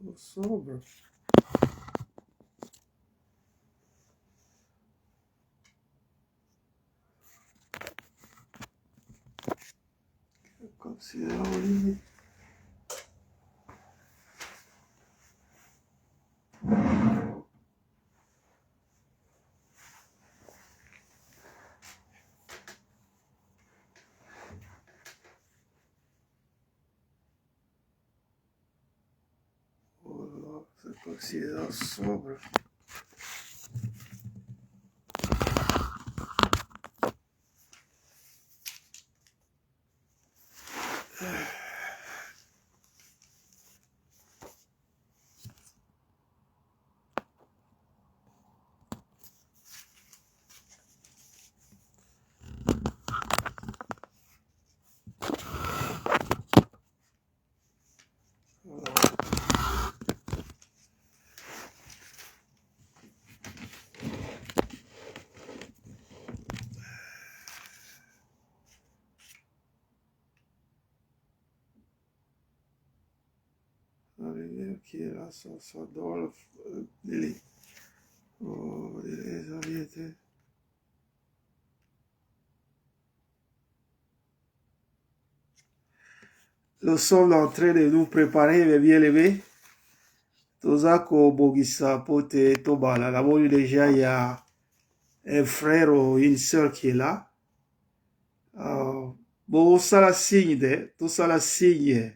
So sobre. Considérons lui. Voilà, se considère sobre. La lumière qui est là, ça doit le délai. Oh, les variétés. Nous sommes en train de nous préparer, mes bien-aimés. Tozako Bogisa Pote Tobala. Là-bas, déjà, il y a un frère ou une sœur qui est là. Bon, ça la signe de, tout ça la signe.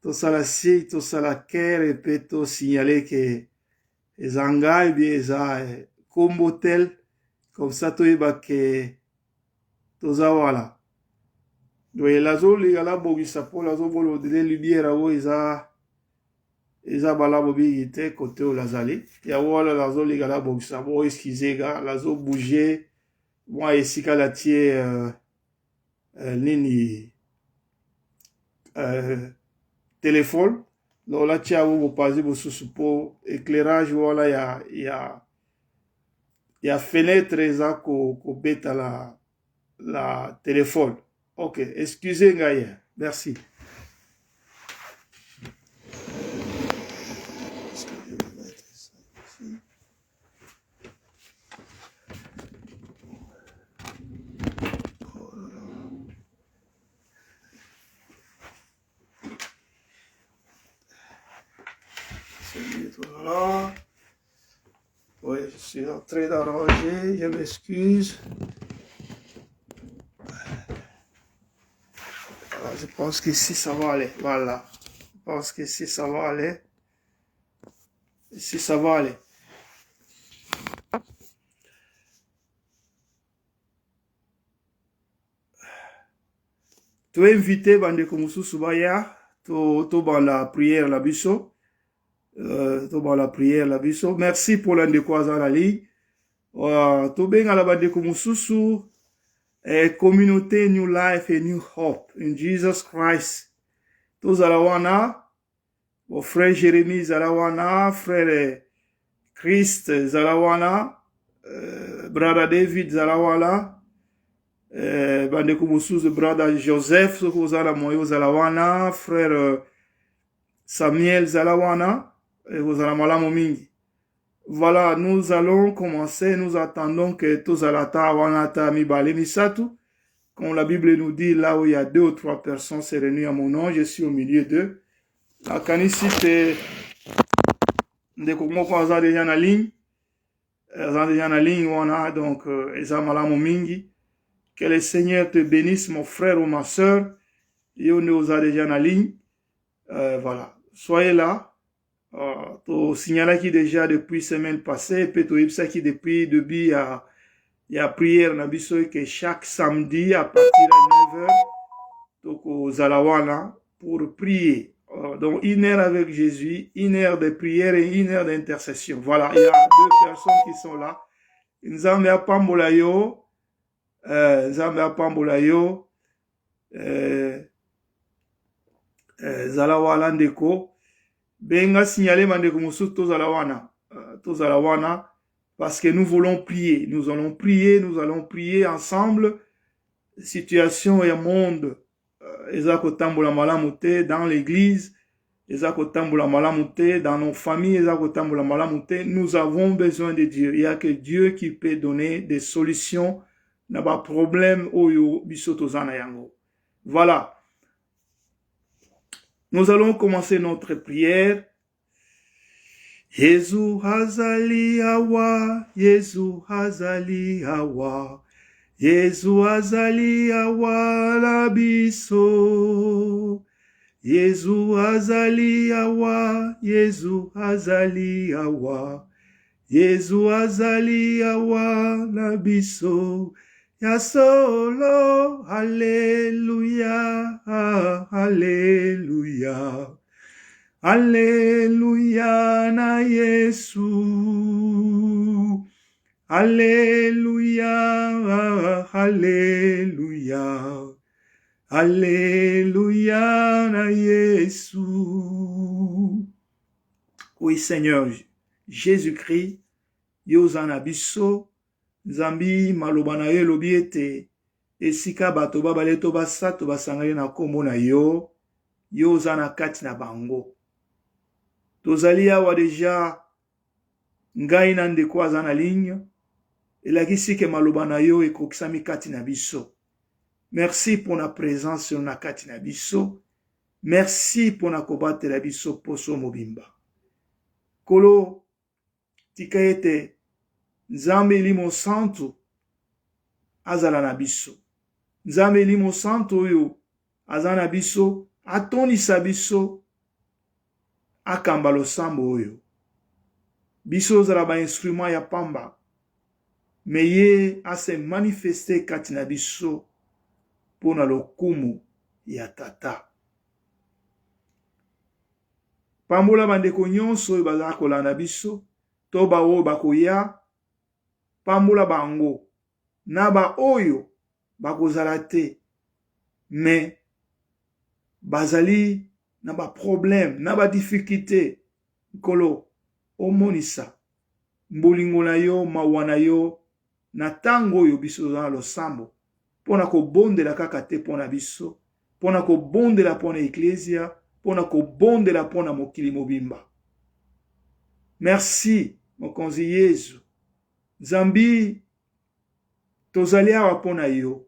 Tout ça la signe, tout ça la kere, et puis tout signaler que les engages, bien, les combo tel, comme ça, tout est que tout ça, voilà. Donc, la zone, les gars, Bogisa Pote, la zone, les lumières, ils ont bala bobi était côté au lazali. Il y a voilà la zone, les gars, Bogisa, bon, excusez, gars, la zone bouger. Moi, ici, quand la tier, nini, téléphone. Donc là, tu as vous passer pour pour éclairage, voilà, il y a fenêtre, ça, qu'on bête à la téléphone. Ok, excusez, gars, merci. Voilà. Oui, je suis en train d'arranger, je m'excuse. Voilà, je pense qu'ici ça va aller. Voilà. Je pense qu'ici ça va aller. Ici ça va aller. Tu es invité, bande comme Subaya, tu dans la prière la biso. Dans la prière la biso. Merci pour l'un de quoi dans la ligne. Tu bien à la bande comme Susu. Communauté New Life et New Hope in Jesus Christ. Tu zalawana. Mon frère Jérémy zalawana. Frère Christ zalawana. Brother David zalawana. Bande Kumusus, brother Joseph, Zala Moyo Zalawana, frère Samuel Zalawana, et Zalamala Momingi. Voilà, nous allons commencer, nous attendons que tous alata wanata mi bale misatu. Comme la Bible nous dit, là où il y a 2 ou 3 personnes se réunissent à mon nom, je suis au milieu d'eux. La canicité de Kokomoko a déjà en ligne, donc, Ezamala Momingi. Que le Seigneur te bénisse, mon frère ou ma soeur. Et on nous a déjà en ligne. Voilà. Soyez là. Tu signales qui déjà depuis semaine passée, puis tu sais qui depuis il y a prière que chaque samedi à partir de 9h, donc aux Alawana pour prier. Donc 1 heure avec Jésus, 1 heure de prière et 1 heure d'intercession. Voilà, il y a 2 personnes qui sont là. Nzambe apambolayo. Nzambe apambolayo. Zalawana ndeko. Benga signalé mandeko musu to zalawana. Parce que nous voulons prier. Nous allons prier ensemble. Situation et monde. Ezako tambola malamote dans l'église. dans nos familles, nous avons besoin de Dieu. Il n'y a que Dieu qui peut donner des solutions à nos problèmes. Voilà. Nous allons commencer notre prière. Yesu azali awa, Yesu azali awa, Yesu azali awa la biso. Yesu azali awa, Yesu azali awa, Yesu azali awa la biso. Ya solo, Alléluia, Alléluia. Alléluia na Yesu. Alléluia, Alléluia. Alléluia na Yesu. Oui, Seigneur Jésus-Christ, Yozana biso, Zambi malobana ye lobi ete, esika bato babale to basato basangani na kombo na yo, Yozana kati na bango. Tozali awa deja ngai na ndeko aza na ligne, elakisi ke maloba na yo ekokisami kati na biso. Merci pour la présence sur na kati na biso. Merci pour na kobatela biso poso mobimba. Kolo tika ete Nzambe limo santo azala na biso. Nzambe limo santo oyo azala na biso, atonisa biso, akamba losambo oyo. Biso zala ba instrument ya pamba, meye ase manifeste kati na biso pona lokumu ya tata. Pambola bandeko nyonso oyo bazala kolanda biso, to ba oyo bakoya, pambola bango, na ba oyo bakozala te, me bazali na ba problème, na ba difficulté, nkolo omonisa mbolingo na yo, mawa na yo, na tango oyo biso za losambo, pona ko bondela kaka te pona biso, pona ko bondela pona ecclesia, pona ko bondela pona mokili mobimba. Merci, mokonzi Yesu. Zambi, tozali awa pona yo.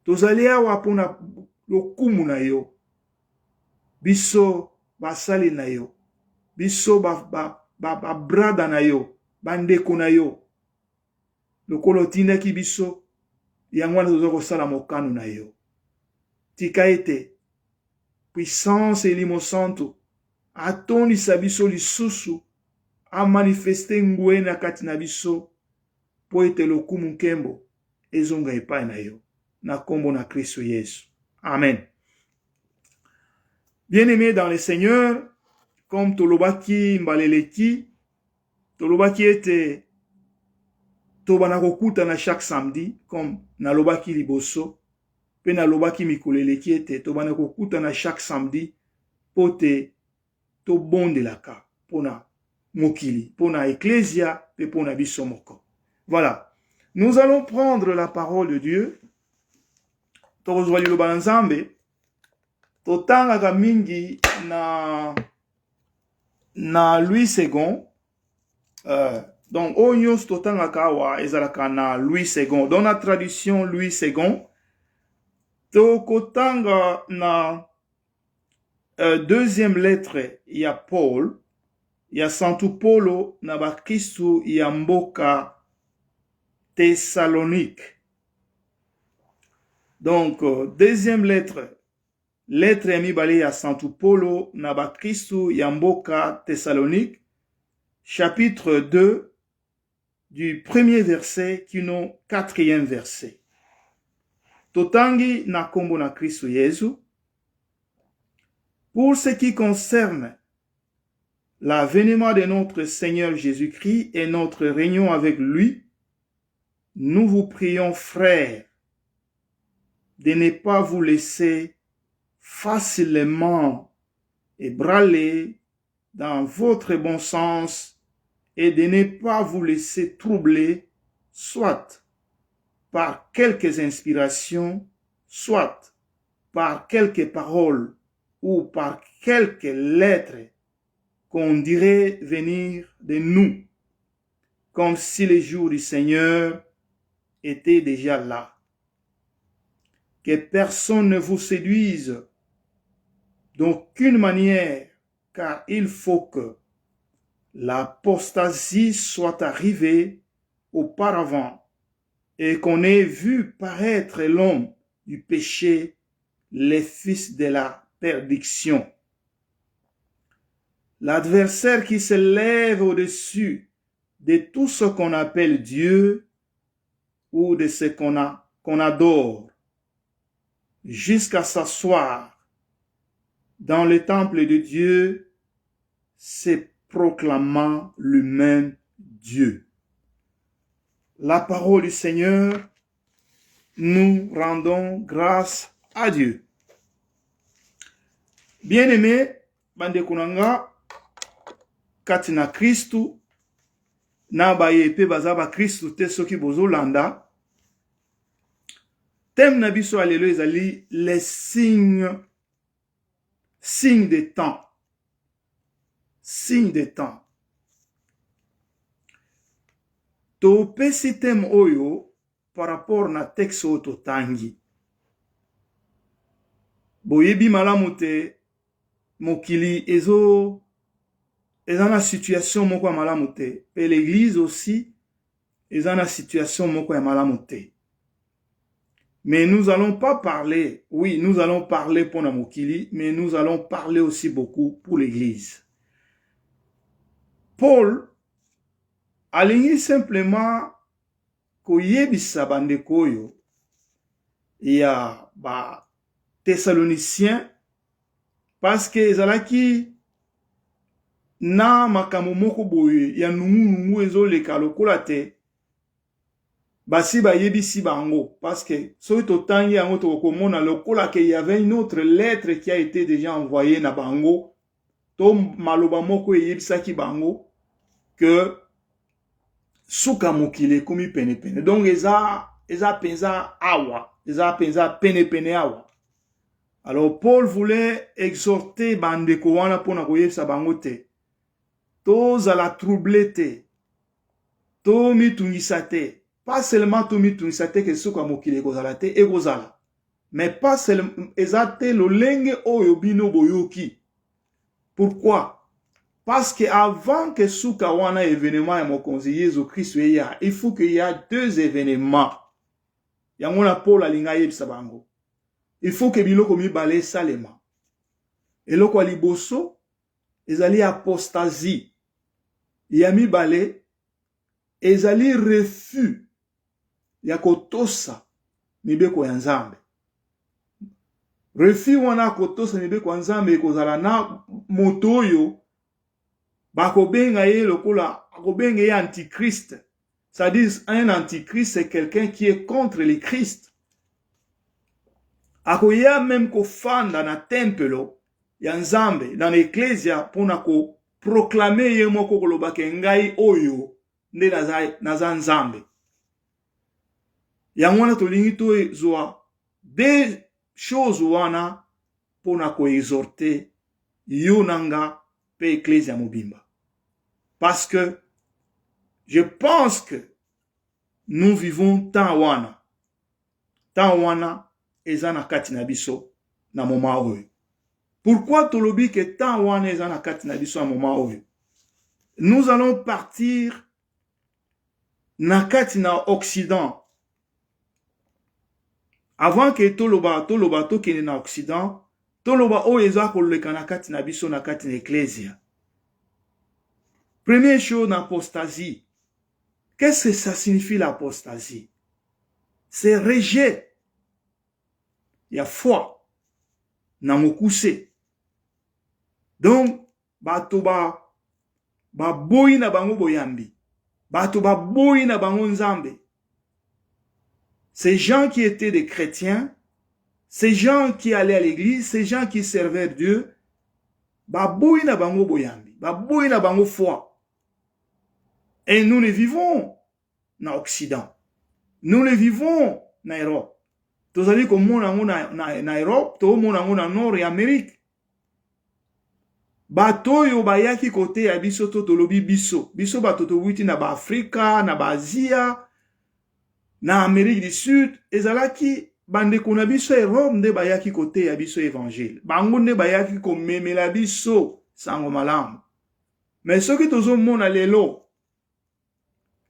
Tozali awa pona lokumu na yo. Biso basali na yo. Biso brada na yo. Bandeko na yo. Lokolo tindaki biso, yangwana tozoko sala mokano na yo. Tika ete, puissance elimo santo, atondisa biso lisusu, a manifeste ngwe na kati na biso, po ete lokumu nkembo, ezonga epai na yo, na kombo na Kristo Yesu. Amen. Bien-aimés dans le Seigneur, comme tolobaki mbaleleki, tolobaki ete tobana kokuta na chaque samedi, comme nalobaki liboso, pe nalobaki mikoleleki ete tobana kokuta na chaque samedi, pote to bondelaka, pona mokili, pona ecclesia, pe pona biso moko. Voilà. Nous allons prendre la parole de Dieu. Tozwali loba nzambe, totanga mingi na Louis II. Donc, Onyos totanga kawa ezalaka na Louis II. Dans la tradition Louis II, tokotanga na deuxième lettre ya Paul, ya Santo Paulo na bakristu ya mboka Thessalonique. Donc, deuxième lettre ya mibale ya Santo Paulo na bakristu ya mboka Thessalonique, chapitre 2, du premier verset kino quatrième verset. Totangi na kombo na Kristo Yesu. Pour ce qui concerne l'avènement de notre Seigneur Jésus-Christ et notre réunion avec lui, nous vous prions, frères, de ne pas vous laisser facilement ébranler dans votre bon sens et de ne pas vous laisser troubler, soit par quelques inspirations, soit par quelques paroles ou par quelques lettres qu'on dirait venir de nous, comme si le jour du Seigneur était déjà là. Que personne ne vous séduise d'aucune manière, car il faut que l'apostasie soit arrivée auparavant et qu'on ait vu paraître l'homme du péché, les fils de la perdition. L'adversaire qui se lève au-dessus de tout ce qu'on appelle Dieu ou de ce qu'on adore, jusqu'à s'asseoir dans le temple de Dieu, se proclamant lui-même Dieu. La parole du Seigneur, nous rendons grâce à Dieu. Bien-aimé, bande kunanga, katina Christu, na baye pe bazaba Christu te soki bozo landa, thème na biso alelo ezali les signes des temps. Signes des temps. To pesi thème oyo par rapport na texte oto tangi. Boyebi malamu te mokili ezana situation moko ya malamu te. Et l'église aussi ezana situation moko ya malamu te. Mais nous allons pas parler, oui, nous allons parler pour la mokili, mais nous allons parler aussi beaucoup pour l'église. Paul alingi simplement koyebisa bandeko oyo ya ba Thessaloniciens parce que ezalaki na makambo moko boye ya nungu ezoleka lokola te basi bayebisi bango parce que soki totangi yango tokomona lokola ke y avait une autre lettre qui a été déjà envoyée na bango to maloba moko eyebisaki bango que suka mokile komi pene pene. Donc eza penza awa, eza penza pene pene awa. Alors Paul voulait exhorter bandeko wana pona koyebisa bango te. To zala troublé te. To mitungisa te. Pas seulement to mitungisa te ke suka mokile kozala te e kozala. Mais pas seulement ezate lo lenge oyo bino boyoki. Pourquoi? Parce que avant que suka wana événement ya mokonzi Yesu Christ ya, il faut qu'il y a deux événements. Yangona Paul alinga yebisa bango. Il faut que biloko mibale salema. Eloko aliboso ezali apostasie. Ya mibale ezali refus ya kotosa mibeko ya Nzambe. Refus wana kotosa mibeko ya Nzambe ekozala na moto oyo bakobenga ye lokola akobenga ye antichrist. C'est-à-dire un antichrist c'est quelqu'un qui est contre le Christ. Akoya même kofanda na tempelo ya Nzambe dans l'ecclesia pona ko proclamer ye moko koloba ke ngai oyo nde naza Nzambe. Yango wana tolingi to zoa des choses wana pona ko exhorter yo nanga pe ecclesia mobimba. Parce que je pense que nous vivons tant wana ezana kati na biso na moment oyo. Pourquoi tolobi que tant wana ezana kati na biso na moment oyo? Nous allons partir na kati na Occident. Avant que toloba to kene na Occident, toloba oyo eza koleka na kati na biso na kati na ecclesia. Première chose, l'apostasie. Qu'est-ce que ça signifie l'apostasie? C'est rejet. Il y a foi. Namokuse. Donc, bato ba boyi na bango boyambi. Bato ba boyi na bango Nzambe. Ces gens qui étaient des chrétiens, ces gens qui allaient à l'église, ces gens qui servaient Dieu, ba boyi na bango boyambi. Ba boyi na bango foi. Et nous le vivons dans l'Occident. Nous le vivons dans l'Europe. Tous allez comme mon na Europe, tout mon na Nord et Amérique. bato yo bayaki kote ya biso to tolobi biso. Biso bato to wuti na ba Afrika, na ba Asia, na Amérique du Sud, ezalaki bandeko na biso e Rome nde bayaki kote ya biso évangile. Bango nde bayaki komemela biso sango malamu. Mais soki tozomona lelo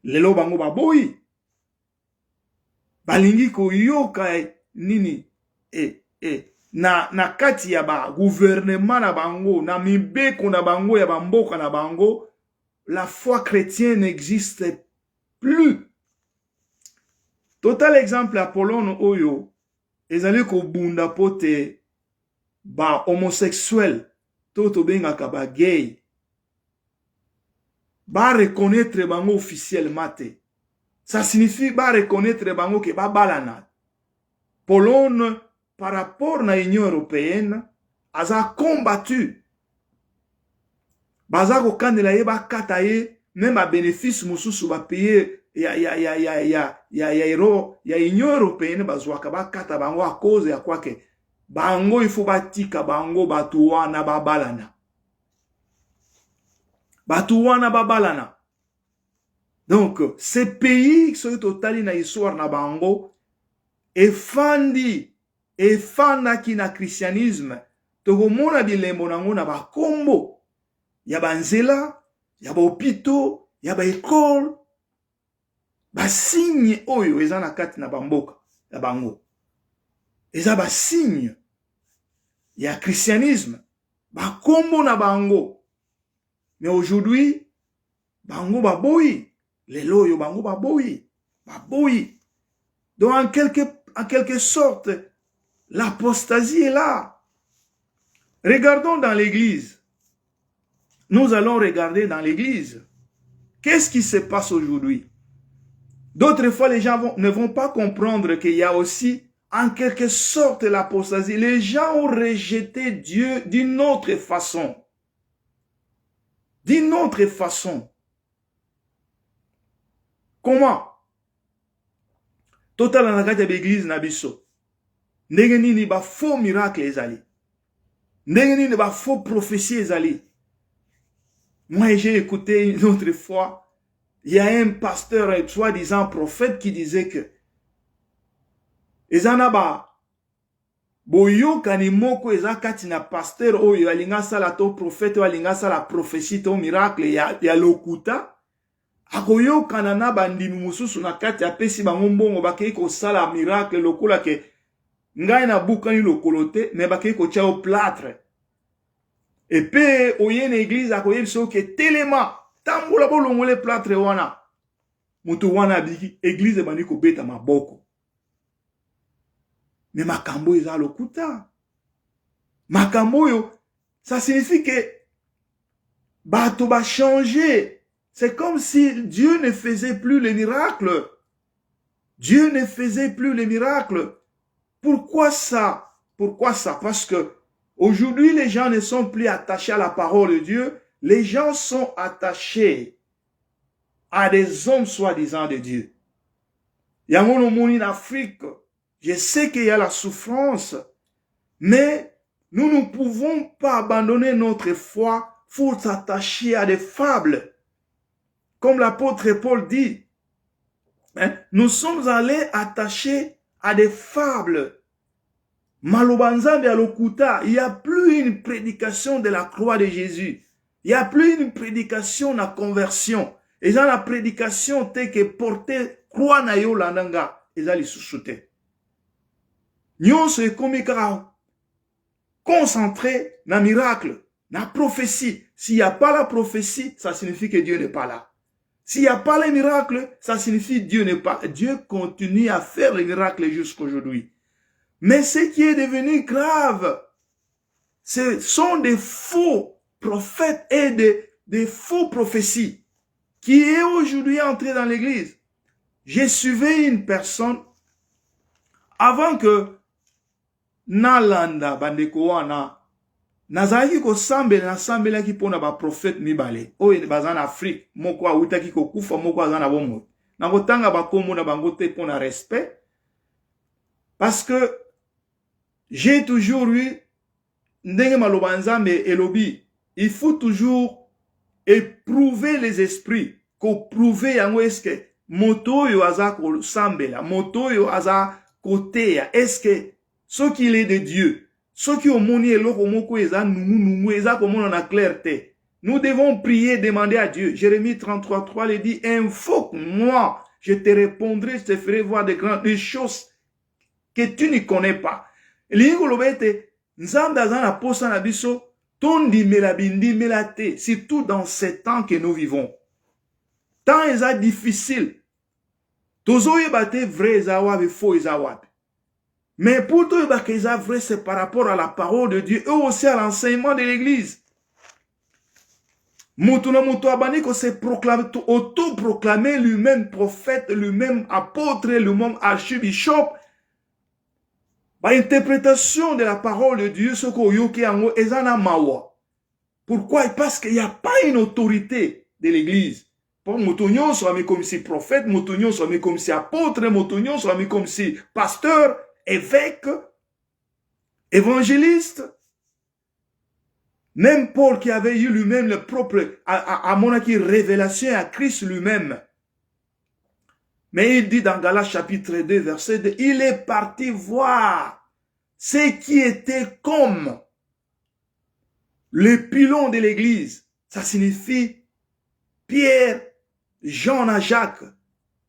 bango baboyi, balingi koyoka nini na kati ya ba gouvernement na bango, na mibeko na bango ya bamboka na bango, la foi chrétienne n'existe plus. Total exemple ya Pologne oyo ezali kobunda pote ba homosexuel to tobengaka ba gay ba reconnaître bango officiellement te. Ça signifie ba reconnaître bango ke ba balana. Pologne par rapport na Union européenne aza combattu. Baza ko kandela ye ba kata ye même ba bénéfice mususu ba payer ya Union européenne bazwaka ba kata bango à cause ya quoi que bango il faut batika bango batu wana babalana. Batu wana babalana. Donc ces pays qui sont totali na histoire na bango efandi ki na christianisme tokomona bilembo nango na bakombo ya banzela ya bahopito ya baekole basigne oyo eza na kati na bamboka ya bango eza basigne ya christianisme bakombo na bango. Mais aujourd'hui bango baboyi lelo oyo bango baboyi. Donc en quelque sorte l'apostasie est là. Regardons dans l'église. Nous allons regarder dans l'église. Qu'est-ce qui se passe aujourd'hui? D'autres fois, les gens ne vont pas comprendre qu'il y a aussi, en quelque sorte, l'apostasie. Les gens ont rejeté Dieu d'une autre façon. D'une autre façon. Comment? Total anakati ya l'église na biso. Ndenge nini ba faux miracle ezali. Ndenge nini ba faux prophétie ezali. Moi, j'ai écouté une autre fois, il y a un pasteur, soi-disant prophète, qui disait que ezanaba boyo kanimoko ezakati na pasteur oyo alinga sala to prophète o alinga sala prophétie to miracle ya lokuta akoyo kanana bandimi mususu na kati apesi bango mbongo bakei ko sala miracle lokola ke ngai na bukani lokolote mais bakei ko tia au plâtre. Et puis, oye na église akoye biso ke telema tambola bolongole plâtre wana. Mutu wana biki église bandi ko beta maboko. Mais makambo eza lokuta. Makambo yo, ça signifie que bato ba changer. C'est comme si Dieu ne faisait plus les miracles. Dieu ne faisait plus les miracles. Pourquoi ça? Pourquoi ça? Parce que aujourd'hui, les gens ne sont plus attachés à la parole de Dieu. Les gens sont attachés à des hommes soi-disant de Dieu. Il y a mon monde en Afrique. Je sais qu'il y a la souffrance. Mais nous ne pouvons pas abandonner notre foi pour s'attacher à des fables. Comme l'apôtre Paul dit, nous sommes allés attachés à des fables. Malobanzambe à l'okuta, il n'y a plus une prédication de la croix de Jésus. Il n'y a plus une prédication de la conversion. Et dans la prédication, t'es que porter croix na yo landanga, et ça les sous-souté. Nyon se komika concentré na miracle, na prophétie. S'il n'y a pas la prophétie, ça signifie que Dieu n'est pas là. S'il n'y a pas les miracles, ça signifie que Dieu n'est pas. Dieu continue à faire les miracles jusqu'aujourd'hui. Mais ce qui est devenu grave, ce sont des faux prophètes et des faux prophéties qui est aujourd'hui entré dans l'église. J'ai suivi une personne avant que Nalanda Bandekoana nazaki ko sambela na sambela ki pona ba prophète mibale oyo bazana Afrique moko awutaki ko kufa moko azana bomo na kotanga ba komo na bango te pona respect parce que j'ai toujours eu ndenge maloba nzambe elobi il faut toujours éprouver les esprits. Ko prouver yango est-ce que moto yo aza ko sambela, moto yo aza koteya, est-ce que ce qu'il est de Dieu, ce qui omoni eloko moko eza numu eza komona na clarté. Nous devons prier, demander à Dieu. Jérémie 33:3 le dit, invoque-moi, je te répondrai, je te ferai voir des choses que tu ne connais pas. Lingo lobete, nzambe aza na posa na biso, tondi melabindi melate, surtout dans ces temps que nous vivons. Tant eza difficile. Tozo yebate vrai eza wapi, faux eza wapi. Mais pour toi yebate eza vrai, c'est par rapport à la parole de Dieu et aussi à l'enseignement de l'église. Moutouna moutou abani ko se proclame, auto-proclamer lui-même prophète, lui-même apôtre, lui-même archibishop. Par interprétation de la parole de Dieu, ce qu'on yoke ango ezana mawa. Pourquoi? Parce qu'il n'y a pas une autorité de l'église. Pour moutounion soit mis comme si prophète, moutounion soit mis comme si apôtre, moutounion soit mis comme si pasteur, évêque, évangéliste. Même Paul qui avait eu lui-même le propre, à mon avis, révélation à Christ lui-même. Mais il dit dans Galates chapitre 2, verset 2, il est parti voir ce qui était comme le pilon de l'église. Ça signifie Pierre, Jean et Jacques.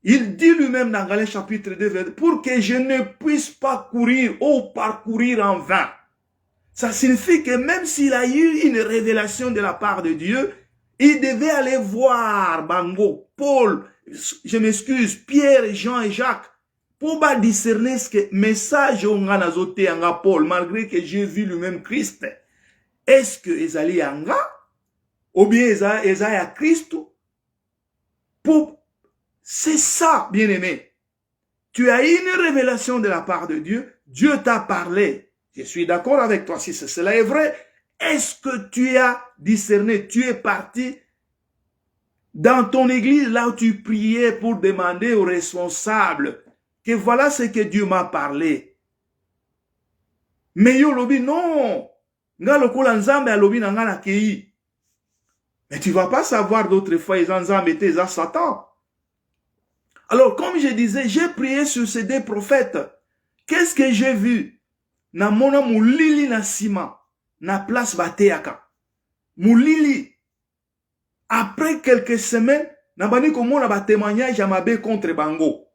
Il dit lui-même dans Galates chapitre 2, verset 2, pour que je ne puisse pas courir ou parcourir en vain. Ça signifie que même s'il a eu une révélation de la part de Dieu, il devait aller voir Bango, Paul, je m'excuse, Pierre, Jean et Jacques, pour pas discerner ce que message on a azoté anga Paul, malgré que j'ai vu lui-même Christ. Est-ce que ezali anga, ou bien ezali à Christ? C'est ça, bien-aimé. Tu as eu une révélation de la part de Dieu, Dieu t'a parlé. Je suis d'accord avec toi, si cela est vrai. Est-ce que tu as discerné, tu es parti dans ton église, là où tu priais pour demander aux responsables que voilà ce que Dieu m'a parlé. Mais yo lobi, non. Nga lokola nzambe a lobi na nga na kei. Mais tu vas pas savoir d'autres fois, ils nzambe étaient à Satan. Alors, comme je disais, j'ai prié sur ces deux prophètes. Qu'est-ce que j'ai vu? Na mona moulili na sima, na place bateaka. Moulili. Après quelques semaines, na bani komona ba témoignage à mabe contre Bango.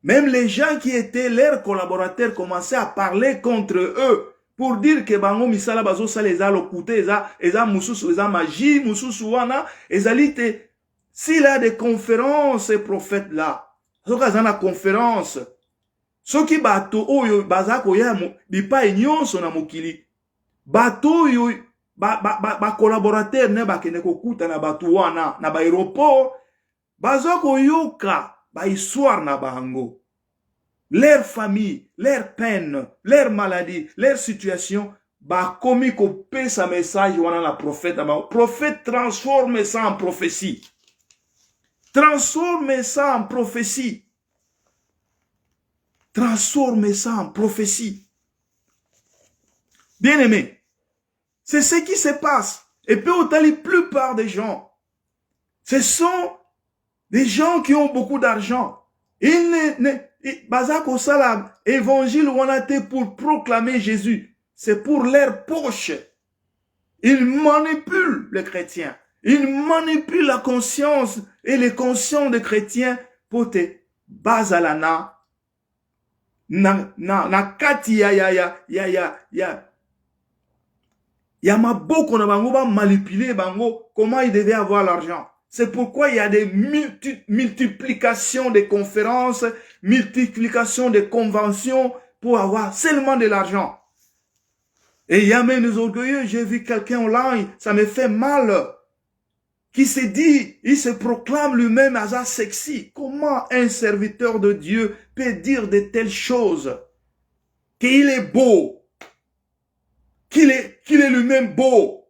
Même les gens qui étaient leurs collaborateurs commençaient à parler contre eux pour dire que Bango misala bazo sala eza lokute eza mususu eza magie mususu wana ezalite. S'il a des conférences ces prophètes là, soka zana conférence soki bato oyo bazako ya bipa nyonso na mokili bato oyo ba collaborateur ne bakene kokuta na bato wana na ba aéroport bazako yoka ba histoire na bango, leur famille, leur peine, leur maladie, leur situation, ba komi ko pesa message wana na prophète. Prophète transforme ça en prophétie. Transforme ça en prophétie. Transforme ça en prophétie. Bien-aimé, c'est ce qui se passe. Et puis, autant la plupart des gens, ce sont des gens qui ont beaucoup d'argent. Ils bazako salam, évangile ou on a été pour proclamer Jésus. C'est pour leur poche. Ils manipulent les chrétiens. Ils manipulent la conscience et les consciences des chrétiens pour te bazalana. Na kati ya maboko na bango ba manipuler bango comment ils devaient avoir l'argent. C'est pourquoi il y a des multiplications de conférences, multiplications de conventions pour avoir seulement de l'argent. Et il y a même des orgueilleux, j'ai vu quelqu'un online, ça me fait mal, qui se dit, il se proclame lui-même as sexy. Comment un serviteur de Dieu peut dire de telles choses? Qu'il est beau, qu'il est lui-même beau.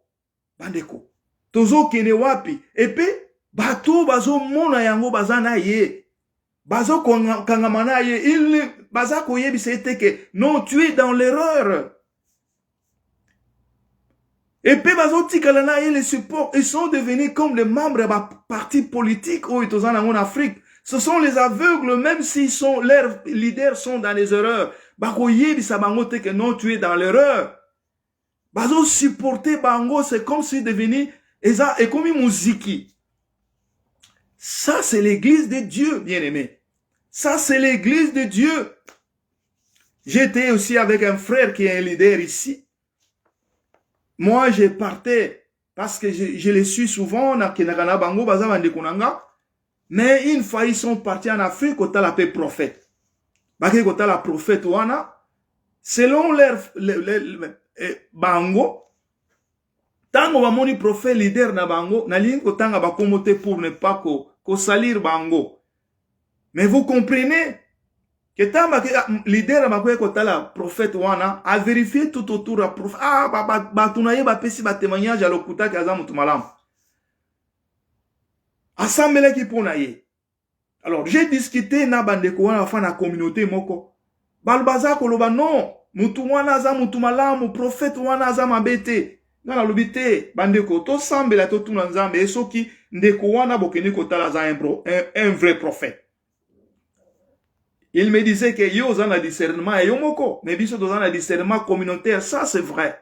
Bandeko. Tozo kene wapi. Et puis, bato bazo mona yango bazana ye. Bazo kangamana ye. Il baza koyebi c'était que non, tu es dans l'erreur. Et puis, et les supports, ils sont devenus comme les membres de partis politiques en Afrique. Ce sont les aveugles, même si leurs leaders sont dans les erreurs. Que non, tu es dans l'erreur. Bazo supporter Bango, c'est comme si devenu, et comme musique. Ça, c'est l'église de Dieu, bien-aimé. Ça, c'est l'église de Dieu. J'étais aussi avec un frère qui est un leader ici. Moi, je partais parce que je les suis souvent, mais une fois ils sont partis en Afrique, quand la paix prophète. Quand la prophète, selon leur bango, tango ba moni prophète leader na bango, na ligne ko tanga ba komote pour ne pas ko salir bango. Mais vous comprenez que tamba leader ma ko la prophète wana a vérifié tout autour la prophète ba tunaye ba pesi ba témoignage à lokuta kaza mutu malam. Assemblée qui pona ye. Alors j'ai discuté na bandeko wana fa na communauté moko. Balbaza ko loba non, mutu wana za mutu malam, prophète wana za mabete. Dans l'obité, bandeko, to sambela to tuna nzambe, et soki ndeko wana bokeni kotala za un vrai prophète. Il me disait que yo zana discernement et yo moko, mais biso zana discernement communautaire, ça c'est vrai.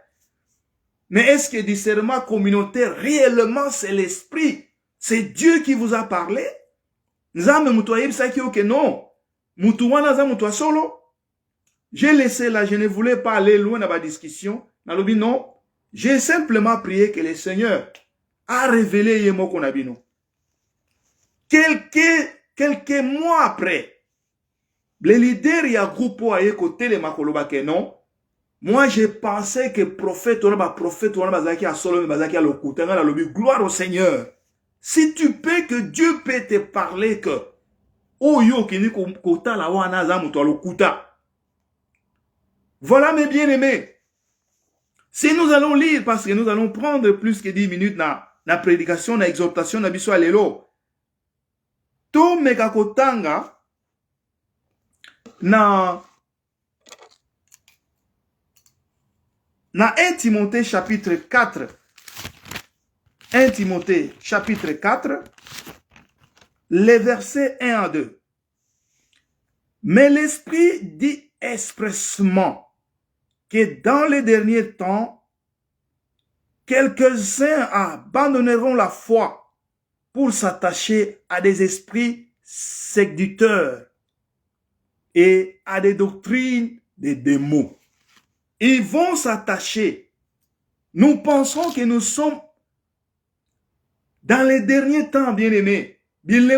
Mais est-ce que discernement communautaire, réellement c'est l'esprit? C'est Dieu qui vous a parlé? Nzambe mutoyib sa ki ok non. Mutu wana za mutu solo. J'ai laissé là, je ne voulais pas aller loin dans ma discussion. Nalobi non. J'ai simplement prié que le Seigneur a révélé Yemoko Nabino. Quelques mois après, le leader y a groupe à côté les makoloba que non. Moi, j'ai pensé que prophète on a solo bazaki a lokuta na lobi gloire au Seigneur. Si tu peux que Dieu peut te parler que oyo kini kota la wana za muto lokuta. Voilà mes bien-aimés. Si nous allons lire, parce que nous allons prendre plus que 10 minutes dans la prédication, dans l'exhortation, dans biso alelo. To megakotanga na 1 Timothée chapitre 4. 1 Timothée chapitre 4, les versets 1 à 2. Mais l'Esprit dit expressement que dans les derniers temps, quelques-uns abandonneront la foi pour s'attacher à des esprits séducteurs et à des doctrines des démons. Ils vont s'attacher. Nous pensons que nous sommes dans les derniers temps, bien-aimés. Les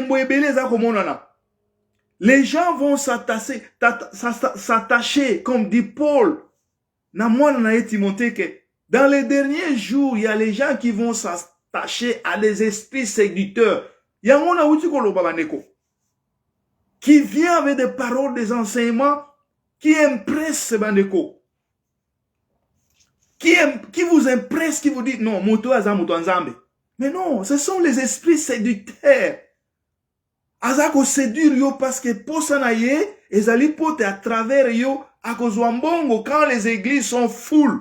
gens vont s'attacher, comme dit Paul. Dans les derniers jours, il y a les gens qui vont s'attacher à des esprits séducteurs. Qui vient avec des paroles, des enseignements qui impressent ces bandeko. Qui vous impresse, qui vous dit non, moto azambe. Mais non, ce sont les esprits séducteurs. Azako séduire yo parce que pour sanaye, ezali pote à travers yo, akozwambongo quand les églises sont full.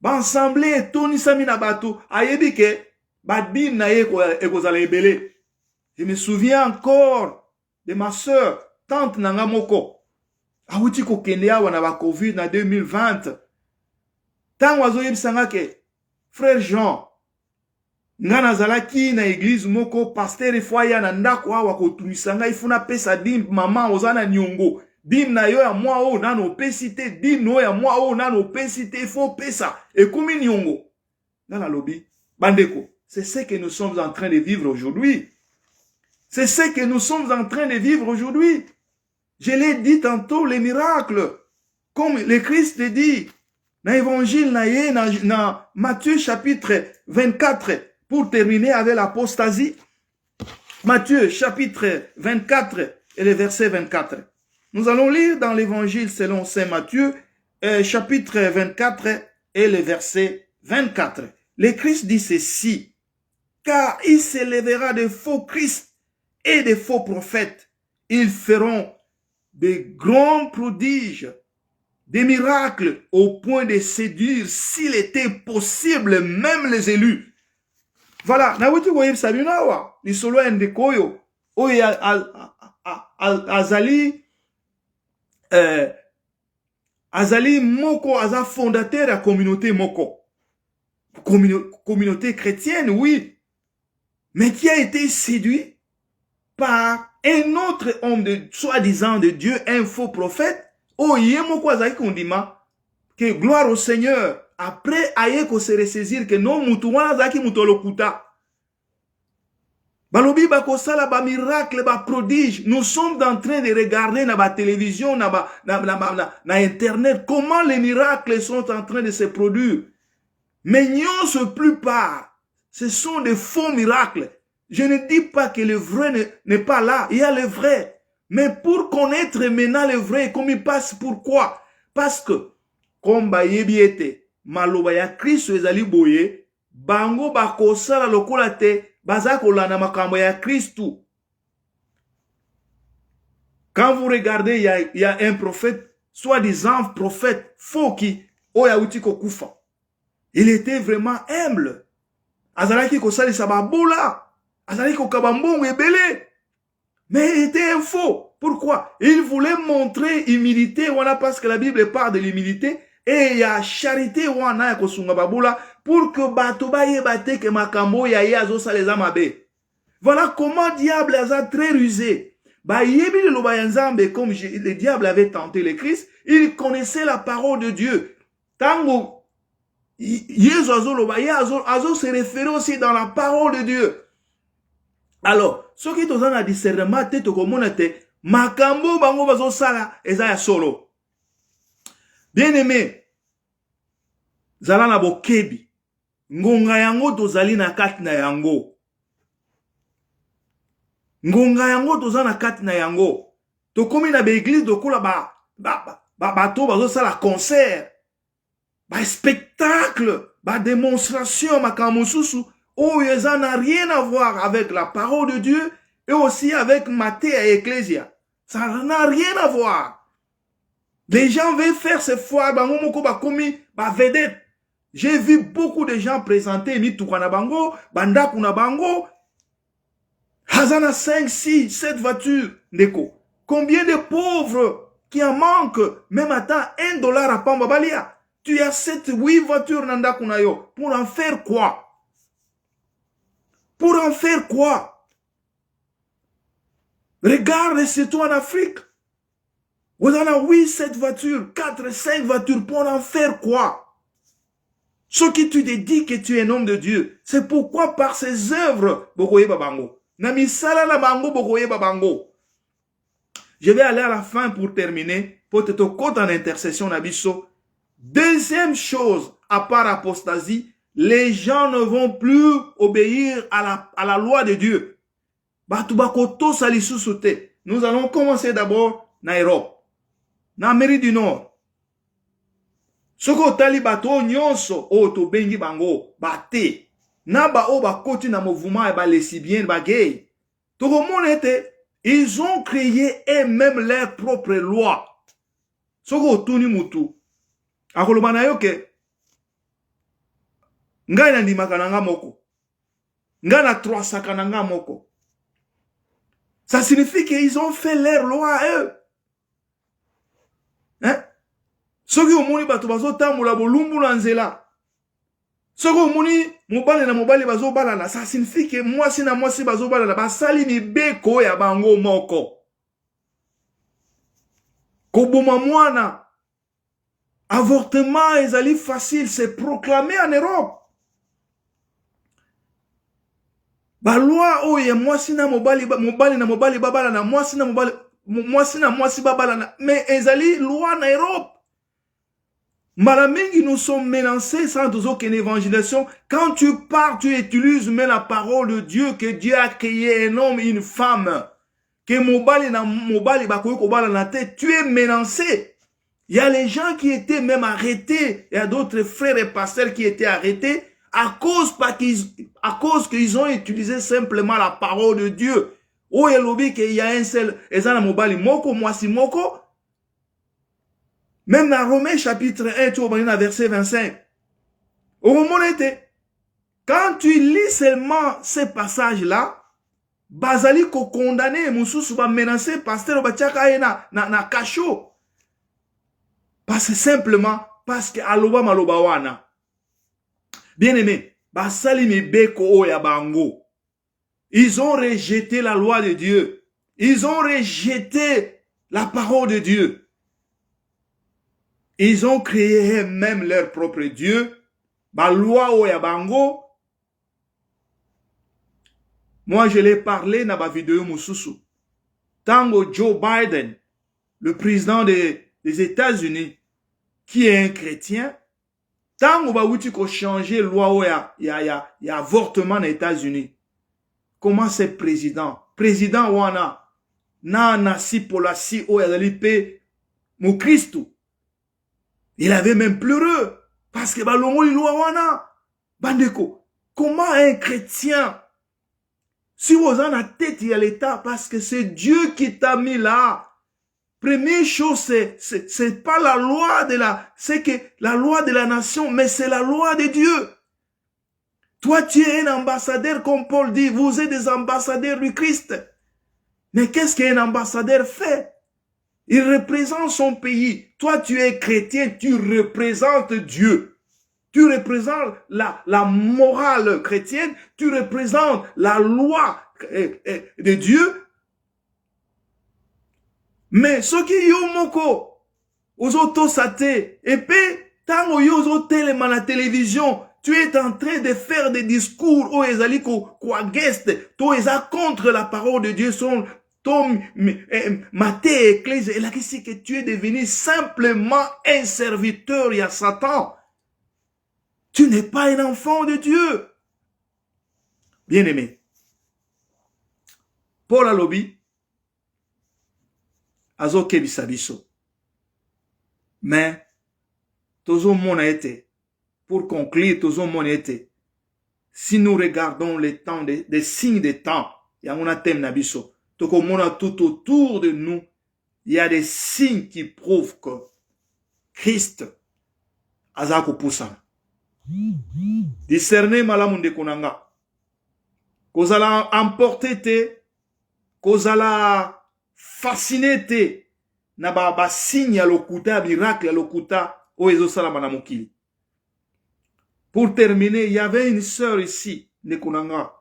Bansemblé, Tony Samina Batou, ayebike, badbim na ye ekozala ebele. Je me souviens encore de ma sœur, tante Nanga Moko. Awuti ko Kenya wana ba Covid na 2020. Tant wazo yebisanga ke frère Jean ngana zalaki na église moko pasteur efwaya na ndako awa ko tumisanga ifuna pesa dim mama ozana nyongo dim na yo ya mwa o nano pesite dim no ya mwa o nano pesite fo pesa et komi nyongo nana lobi bandeko. C'est ce que nous sommes en train de vivre aujourd'hui. C'est ce que nous sommes en train de vivre aujourd'hui. Je l'ai dit tantôt, les miracles. Comme le Christ dit, dans l'évangile, dans Matthieu chapitre 24, pour terminer avec l'apostasie. Matthieu chapitre 24 et le verset 24. Nous allons lire dans l'évangile selon Saint Matthieu, chapitre 24 et le verset 24. Le Christ dit ceci, car il s'élèvera de faux Christ et de faux prophètes. Ils feront de grands prodiges, des miracles au point de séduire, s'il était possible, même les élus. Voilà, na wuti ko yebisa bino awa, lisolo ya ndeko oyo, oyo azali, azali moko, aza fondateur ya communauté moko. Communauté chrétienne, oui, mais qui a été séduit par un autre homme de soi-disant de Dieu, un faux prophète. Oh, yemoko azali kondima, que gloire au Seigneur. Après, aye ko se ressaisir que non mutu wana zaki mutu lokuta. Balobi bako sala ba miracle, ba prodige. Nous sommes en train de regarder na ba télévision, na internet, comment les miracles sont en train de se produire. Mais nyonso plupart, ce sont des faux miracles. Je ne dis pas que le vrai n'est pas là, il y a le vrai. Mais pour connaître maintenant le vrai, comme il passe, pourquoi? Parce que, comme ba yebiete, maloba ya Kristo ezali boye, bango bakosala lokola te, bazakola na makambo ya Kristo. Quand vous regardez, il y a un prophète, soi-disant prophète, faux qui, oya uti kokufa. Il était vraiment humble. Azalaki kosali sababola. Azalaki kokabambongo ebele. Mais il était un faux. Pourquoi? Il voulait montrer humilité, wana, parce que la Bible parle de l'humilité. Et il y a charité, wana, ya kosunga babola, pour que batoba yebate que makambo ya yazo saleza mabe. Voilà comment diable a très rusé. Ba yebi le lobayanzambe, comme le diable avait tenté le Christ, il connaissait la parole de Dieu. Tango, Yesu azo se référer aussi dans la parole de Dieu. Alors, ce qui est dans un discernement, te komonate, makambo bango bazo sala, eza ya solo. Bien aimé, zala na bokebi, ngonga yango tozali na kati na yango. Ngonga yango tozali na kati na yango. Tokomi na be église dokola bato bazo sala concert. Ba spectacle, ba démonstration, makambo susu, oh, ça n'a rien à voir avec la parole de Dieu et aussi avec Matthieu et Ecclésia. Ça n'a rien à voir. Les gens veulent faire ces foires, vedette. J'ai vu beaucoup de gens présenter, Mitukana Bango, Bandakuna Bango, Hazana 5, 6, 7 voitures, Neko. Combien de pauvres qui en manquent, même à temps, $1 à Pambabalia. Tu as 7, 8 voitures nanda kunayo. Pour en faire quoi? Pour en faire quoi? Regarde, c'est toi en Afrique. Vous en avez 8, 7 voitures, 4, 5 voitures. Pour en faire quoi? Ce qui tu te dis que tu es un homme de Dieu. C'est pourquoi par ses œuvres, Bokoye Babango. Namisala la bango, Bokoye Babango. Je vais aller à la fin pour terminer. Pour te côte en intercession, Nabiso. Deuxième chose, à part apostasie, les gens ne vont plus obéir à la loi de Dieu. Nous allons commencer d'abord na Europe, na Amérique du Nord. Soko tali bato nyonso o to bengi bango bate. Na ba o ba koti na mouvement e ba lesbiennes ba gay. To monete, ils ont créé eux-mêmes leur propre loi. Soko tuni mutu. Akoloba na yo ke ngai na ndimaka na nga moko. Ngai na 300 na nga moko. Ça signifie qu'ils ont fait leur loi à eux. Hein? Soki omoni bato bazo tambola bolumbu na nzela. Soki omoni mobali na mobali bazo balana, ça signifie que mwasi na mwasi bazo balana basali mibeko ya bango moko. Koboma mwana. Avortement ezali facile, c'est proclamé en Europe. Ba loi oye mwasi na mobali na mobali babala na mwasi na mwasi babala na, mais ezali loi na Europe. Malamingi nous sommes menacés sans aucune évangélisation. Quand tu pars, tu utilises même la parole de Dieu que Dieu a créé un homme et une femme. Que mobali na mobali bakoye kobala na tête, tu es menacé. Il y a les gens qui étaient même arrêtés. Il y a d'autres frères et pasteurs qui étaient arrêtés à cause qu'ils ont utilisé simplement la parole de Dieu. Oh, il y a un seul, ezana mobali moko, mwasi moko. Même dans Romains chapitre 1, tu vois, verset 25. Au moment où quand tu lis seulement ces passages-là, bazali ko condamné, mususu ba menacé, pasteur ba tchaka na kacho. Parce simplement, parce que aloba maloba wana. Bien aimé, basali mibeko oya bango. Ils ont rejeté la loi de Dieu. Ils ont rejeté la parole de Dieu. Ils ont créé même leur propre Dieu. Ba loi oya bango. Moi, je l'ai parlé dans ma vidéo Moussousou. Tango Joe Biden, le président des États-Unis, qui est un chrétien, tango ba wuti ko changer loi oya ya avortement aux États-Unis. Comment c'est président? Président wana na nasi polasi oya dalipe mon Christ. Il avait même pleureux parce que balongo li loi wana. Bandeko, comment un chrétien, si vous en avez tête, il y a l'État, parce que c'est Dieu qui t'a mis là. Première chose, c'est pas la loi c'est que la loi de la nation, mais c'est la loi de Dieu. Toi, tu es un ambassadeur, comme Paul dit, vous êtes des ambassadeurs du Christ. Mais qu'est-ce qu'un ambassadeur fait? Il représente son pays. Toi, tu es chrétien, tu représentes Dieu. Tu représentes la morale chrétienne, tu représentes la loi de Dieu. Mais ce qui est moko, aux autos saté, et puis, tant aux autos à la télévision, tu es en train de faire des discours où ils allaient quoi guest, toi ils sont contre la parole de Dieu, sont ton maté église, et là quest que tu es devenu simplement un serviteur, il y a Satan. Tu n'es pas un enfant de Dieu. Bien-aimé. Paul alobi, azo kebisa biso. Mais, tozo mona été. Pour conclure, tozo mona été. Si nous regardons les temps, des signes des temps, il y a un thème nabiso. Toko mona tout autour de nous, il y a des signes qui prouvent que Christ azako poussa. Discerner malamunde konanga. Kozala emporter te, kozala fasciner te, na ba signe ya lokuta, miracle ya lokuta, o ezo salama na mokili. Pour terminer, il y avait une sœur ici, Nekonanga,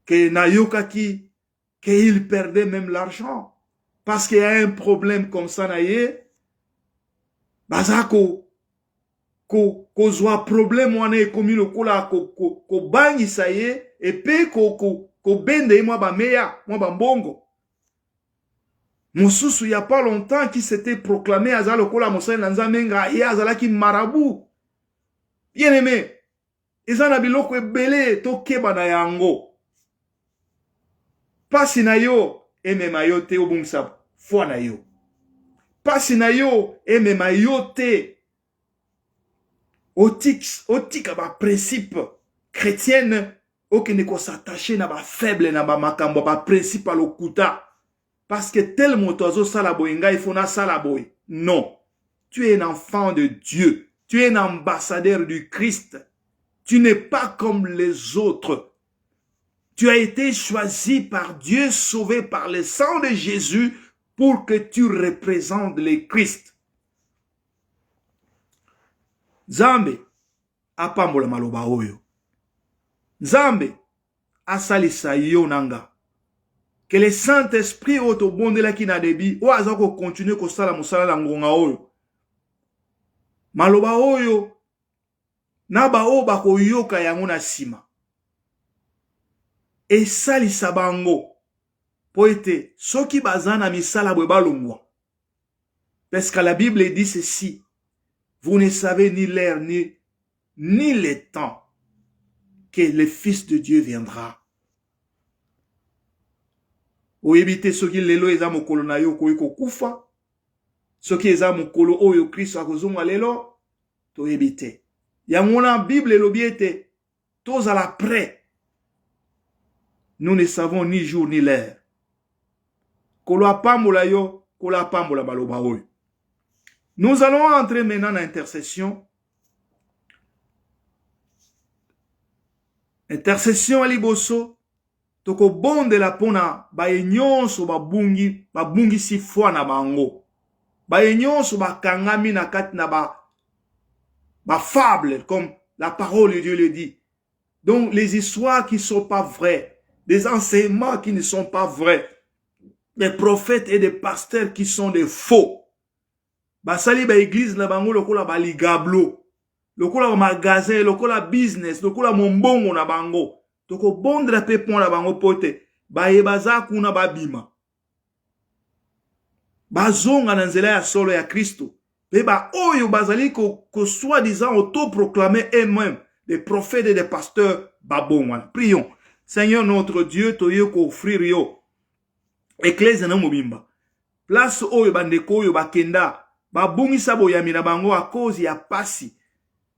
que Nayokaki, qu'il perdait même l'argent. Parce qu'il y a un problème comme ça, naye, bazako, ko zwa problème wane komi lokola ko bangi saye et pe ko bende moi ba meya moi ba mbongo mususu ya pas longtemps qui s'était proclamé azala lokola mosali na nzamenga et azala ki marabout. Bien aimé, ezana biloko ebele to keba na yango. Pasi na yo emema yo te obumsa foi na yo. Pasi na yo emema yo te otika ba principe chrétienne aucun ne s'attacher na ba faible na ba makambo ba principe à lokuta parce que tel motozo salaboinga il faut na salaboy. Non, tu es un enfant de Dieu, tu es un ambassadeur du Christ. Tu n'es pas comme les autres. Tu as été choisi par Dieu, sauvé par le sang de Jésus pour que tu représentes le Christ. Nzambe apambola maloba oyo. Nzambe asalisa yo nanga. Que le Saint-Esprit oto bondela ki na debi o azako continuer ko sala musala na ngonga oyo. Maloba oyo na ba o bako yoka yango na sima. E salisa bango po ete soki bazana misala bwe balongwa. Parce que la Bible dit ceci. Vous ne savez ni l'heure ni le temps que le Fils de Dieu viendra. Oyebite soki lelo eza mokolo na yo koyiko kufa. Soki eza mokolo oyo Kristo akozonga lelo toyebite. Yango na Bible elobi ete tozala prêt. Nous ne savons ni jour ni l'heure. Kolo apambola yo, kolo apambola baloba oyo. Nous allons entrer maintenant dans l'intercession. Intercession à liboso. Toko bonde la pona ba nyonso babungi si foi na bango. Ba nyonso ba kangami na kati na ba fable comme la parole de Dieu le dit. Donc les histoires qui sont pas vraies, des enseignements qui ne sont pas vrais, des prophètes et des pasteurs qui sont des faux. Basali ba église na bango lokola ba ligablo, lokola ba magasin, lokola business, lokola mombongo na bango. Toko bondra pe pon la bango pote, ba yebaza kuna babima. Bazonga na nzela ya solo ya Kristo. Pe ba oyo bazali ko soi-disant autoproclamé eux-mêmes des prophètes et des pasteurs babongwana. Prions. Seigneur notre Dieu, toyo ko offrir yo. Église na mobimba. Place oyo bandeko oyo bakenda, babungisa boyami na bango a cause ya pasi.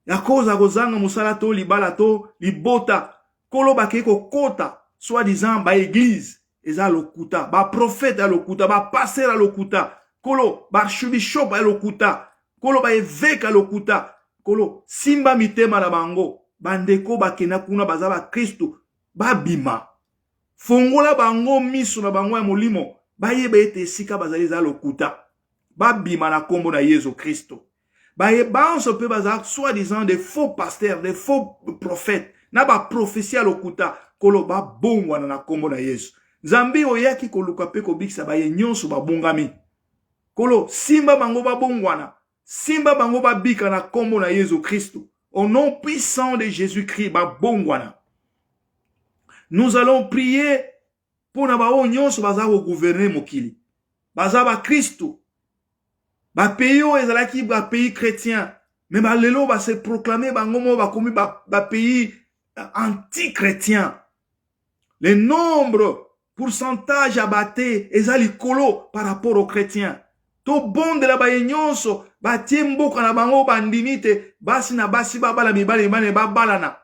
Ya cause a kozanga musala to libala to libota. Kolo bakeko kota, soi-disant ba église, eza lokuta, ba prophète a lokuta, ba pasteur a lokuta, kolo ba archbishop a lokuta, kolo ba évêque a lokuta, kolo simba mitema na bango, bandeko bakena kuna bazaba Kristo, ba bima. Fongola bango miso na bango ya molimo, ba yeba ete sika bazali za lokuta, ba bima na kombo na Yesu Kristo. Ba yeba on se peut bazar soi-disant des faux pasteurs, des faux prophètes. Na ba prophétie à lokuta kolo ba bongwana na kombo na Yesu. Zambi oyaki koluka pe kobikisa ba nyonso ba bongami. Kolo simba bango ba bongwana. Simba bango ba bika na kombo na Yesu Kristo. Au nom puissant de Jésus-Christ ba bongwana. Nous allons prier pour na ba nyonso baza ko gouverner mokili. Baza ba Kristo. Ba pays o ezalaki ba pays chrétien. Mais ba lelo ba se proclamer bango mo ba komi ba pays anti-chrétien. Le nombre, pourcentage abatté, ezali kolo par rapport aux chrétiens. To bonde la ba nyonso, ba tiembo kana bango bandimite, basi na basi babala mibale mibale babalana.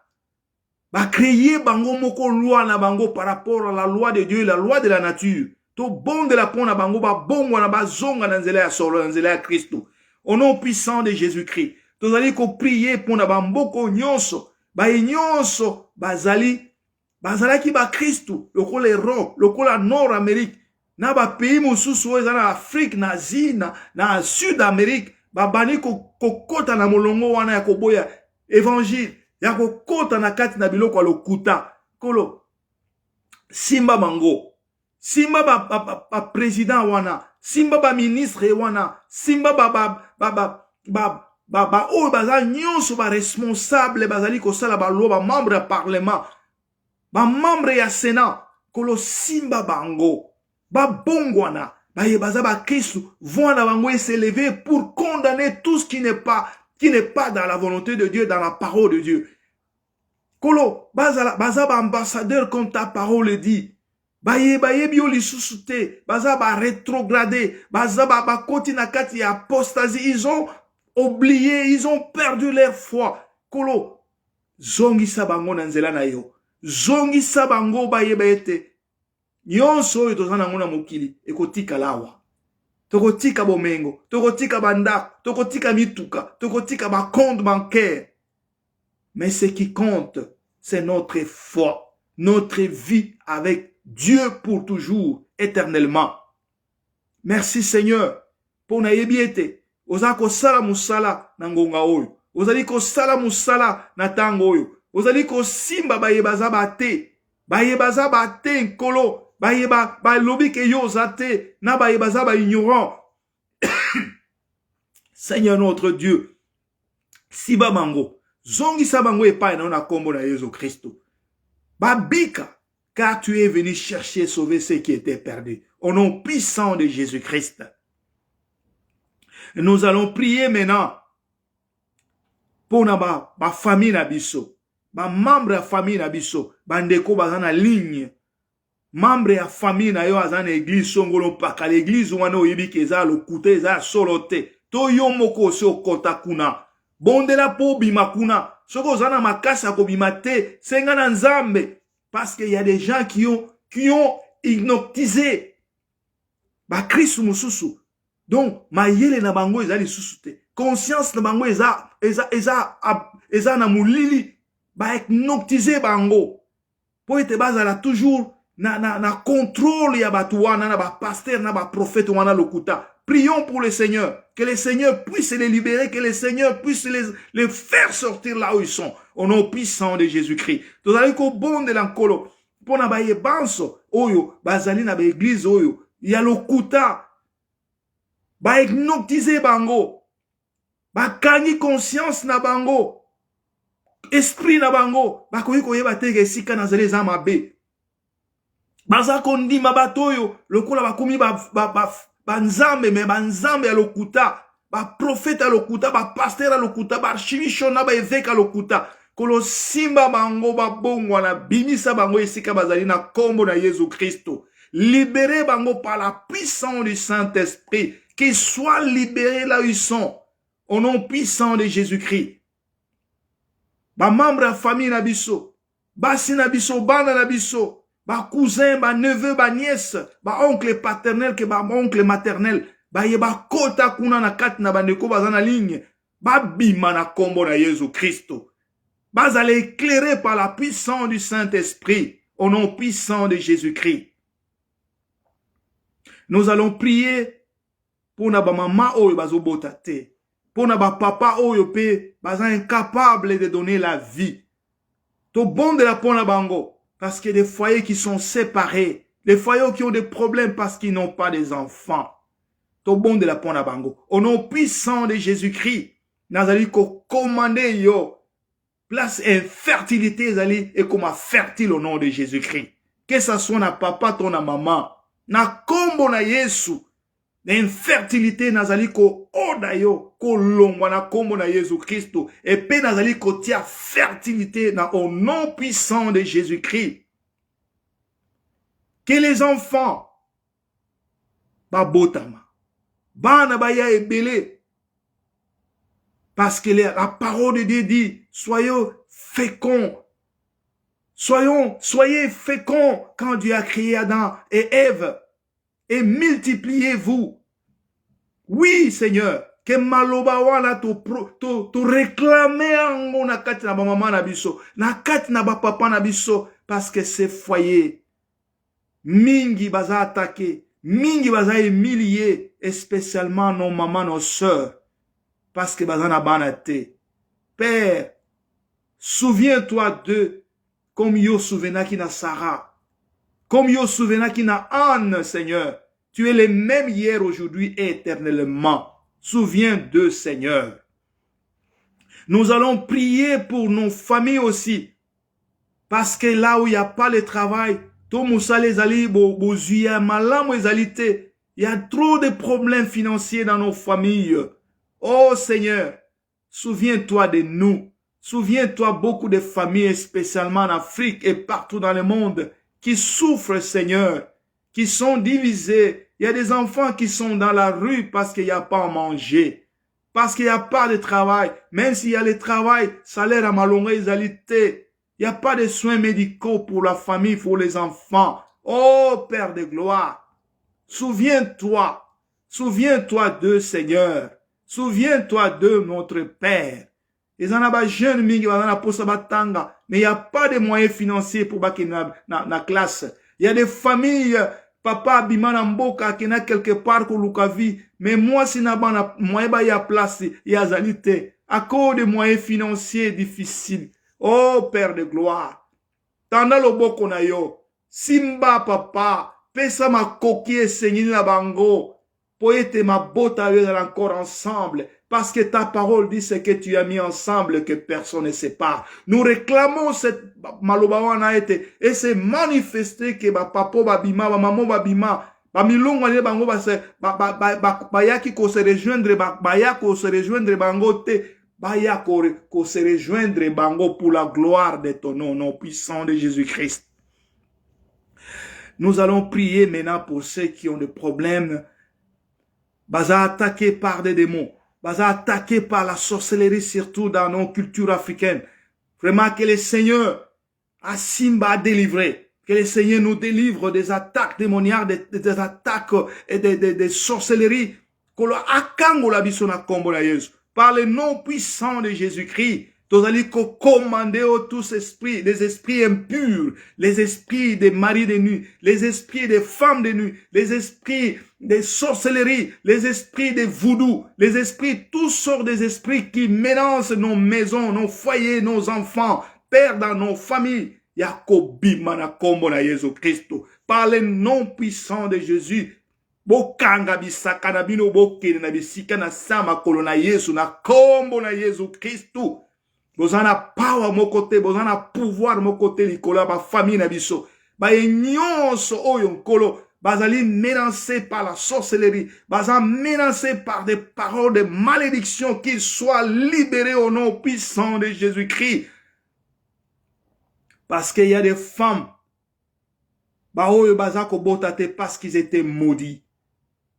Ba créer bango moko loi na bango par rapport à la loi de Dieu, la loi de la nature. To bonde la pona bango ba bongo na ba zonga na nzela ya solo, na nzela ya Kristo. Au nom puissant de Jésus-Christ. Tozali ko prier pona ba mboko nyonso. Ba nyonso bazalaki ba Kristo lokola Europe, lokola Nord Amérique, na ba pays mosusu oyo na Afrique, na Asie, na Sud Amérique, ba bani kokota na molongo wana ya koboya évangile, ya kokota na kati na biloko ya lokuta. Kolo simba bango, simba ba président wana, simba ba ministre wana, simba oyo baza nyonso ba responsable bazali kosala ba loi, ba membre ya parlement, ba membre ya sénat, kolo simba bango ba bongwana ba yebaza ba Kristo vona bango et s'élever pour condamner tout ce qui n'est pas dans la volonté de Dieu, dans la parole de Dieu. Kolo baza ba ambassadeur comme ta parole dit. Ba yebi yo lisusu te, baza ba rétrogradé, baza ba koti na kati ya apostasie, ils ont oublié, ils ont perdu leur foi. Kolo zongisa bango na nzela na yo. Zongisa bango ba yeba ete nyonso oyo tozana ngona mokili ekotika lawa. Tokotika bomengo, tokotika bandako, tokotika mituka, tokotika ba compte bancaire. Mais ce qui compte, c'est notre foi, notre vie avec Dieu pour toujours, éternellement. Merci Seigneur pour na yebi ete oza ko sala musala na ngonga oyo, ozali ko sala musala na tango oyo, ozali ko simba bayebaza bate nkolo, bayeba balobi ke yo zate na bayebaza ba ignorant. Seigneur notre Dieu, siba bango, zongisa bango epai na kombo na Yesu Kristo. Babika, car tu es venu chercher et sauver ceux qui étaient perdus. Au nom puissant de Jésus-Christ. Nous allons prier maintenant pour ma famille na biso, ma membre ya famille na biso, bandeko bazana ligne, membre ya famille na yo azana église songolo paka l'église wana oyebi keza lokuta eza solote. To yo moko so kota kuna. Bondela po bima kuna. Soko zana makasa ko bima te, senga na nzambe parce qu'il y a des gens qui ont hypnotisé ba Christ mususu. Donc, mayele na bango ezali susute. Conscience na bango eza na mulili. Ba hypnotiser bango. Po ete bazala toujours na contrôle ya batu wana na ba pasteur na ba prophète wana lokuta. Prions pour le Seigneur. Que le Seigneur puisse les libérer. Que le Seigneur puisse les faire sortir là où ils sont. Au nom puissant de Jésus-Christ. Tozali ko bonde lankolo. Pona ba yebanso. Oyo. Bazali na ba église oyo. Ya lokuta. Ba hypnotiser bango. Ba kangi conscience na bango. Esprit na bango. Ba koyi koyeba te esika nazali za mabe. Baza kondima batoyo. Lokola bakomi banzambe me banzambe ya lokuta. Ba prophète ya lokuta. Ba pasteur ya lokuta. Ba archivishona ba évêque ya lokuta. Kolo simba bango ba bongo na bimisa bango esika bazali na kombo na Jésus Christo. Libérez bango par la puissance du Saint-Esprit. Qu'ils soient libérés là où ils sont. Au nom puissant de Jésus-Christ. Ba membre de la famille na biso. Basi na biso, bana na biso. Ba cousin, ba neveu, ba nièce. Ba oncle paternel ke ba oncle maternel. Ba ye ba kota kuna na kati na bandeko bazana ligne. Ba bima na kombo na Jésus Christo. Ba allez éclairer par la puissance du Saint-Esprit. Au nom puissant de Jésus-Christ. Nous allons prier pour na ba maman oyo bazobota te. Pour na ba papa oyo pe baza incapable de donner la vie. To bon de la pona bango. Parce que des foyers qui sont séparés. Des foyers qui ont des problèmes parce qu'ils n'ont pas des enfants. To bon de la pona bango. Au nom puissant de Jésus-Christ. Nazali ko commandé yo. Place infertilité zali et comme fertile au nom de Jésus-Christ. Que ça soit na papa ton na maman. Na kombo na Yesu. L'infertilité nazali ko oda yo ko longwa na kombo na Jésus Christo et pe nazali ko tia fertilité na au nom puissant de Jésus-Christ. Que les enfants ba botama bana ba ya ebele parce que la parole de Dieu dit soyez féconds. Soyez féconds quand Dieu a créé Adam et Ève. Et multipliez-vous. Oui, Seigneur. Que maloba wana to réclamer ango na kati na ba mama na biso. Na kati na ba papa na biso. Parce que ces foyers, mingi baza attaqué. Mingi baza humilié. Spécialement nos mamans, nos sœurs. Parce que baza na banate. Père, souviens-toi d'eux. Comme yo souvenaki na Sarah. Comme yo souvenaki na Anne, Seigneur. Tu es le même hier, aujourd'hui et éternellement. Souviens d'eux, Seigneur. Nous allons prier pour nos familles aussi. Parce que là où il n'y a pas le travail, il y a trop de problèmes financiers dans nos familles. Oh Seigneur, souviens-toi de nous. Souviens-toi beaucoup de familles, spécialement en Afrique et partout dans le monde, qui souffrent, Seigneur, qui sont divisés. Il y a des enfants qui sont dans la rue parce qu'il n'y a pas à manger, parce qu'il n'y a pas de travail. Même s'il y a le travail, salaire à malhonnêteté. Il n'y a pas de soins médicaux pour la famille, pour les enfants. Oh Père de gloire, souviens-toi d'eux, Seigneur. Souviens-toi de notre Père. Les jeunes mingi mais il n'y a pas de moyens financiers pour baki na classe. Il y a des familles, papa bimana mboka qui n'a quelque part ko lukavi, mais moi si na bana moyen ba ya place ya zalité à cause des moyens financiers difficiles. Oh Père de gloire, tanda loboko na yo, simba papa, pesa ma kokie seigneur na bango, poete ma bota encore ensemble. Parce que ta parole dit ce que tu as mis ensemble que personne ne sépare. Nous réclamons cette malobawana et c'est manifesté que papa babima, maman babima, bamilongo ne bango bayaki ko se rejoindre baya ko se rejoindre bango te baya ko se rejoindre bango pour la gloire de ton nom puissant de Jésus-Christ. Nous allons prier maintenant pour ceux qui ont des problèmes, baza attaqués par des démons. Attaqué par la sorcellerie, surtout dans nos cultures africaines. Vraiment que le Seigneur a Simba délivré. Que le Seigneur nous délivre des attaques démoniaques, des attaques et des sorcelleries kolo akangola biso na kombo na Yesu. Par le nom puissant de Jésus-Christ, tozali ko commander tous esprits, les esprits impurs, les esprits des maris de nuit, les esprits des femmes de nuit, les esprits des sorcelleries, les esprits des voodoo, les esprits, toutes sortes d'esprits qui menacent nos maisons, nos foyers, nos enfants, Père, dans nos familles. Yakobi manakombo na Yesu Christo. Par le nom puissant de Jésus, bokanga bisaka na bino bokene na bisika na sama kolo na Yesu na kombo na Yesu Christo. Bozana power mo côté, bozana pouvoir mo côté likola ba famille na biso. Ba nyonso oyo nkolo bazali menacé par la sorcellerie, bazali menacé par des paroles de malédiction, qu'ils soient libérés au nom puissant de Jésus-Christ. Parce qu'il y a des femmes ba oyo bazako botate parce qu'ils étaient maudits.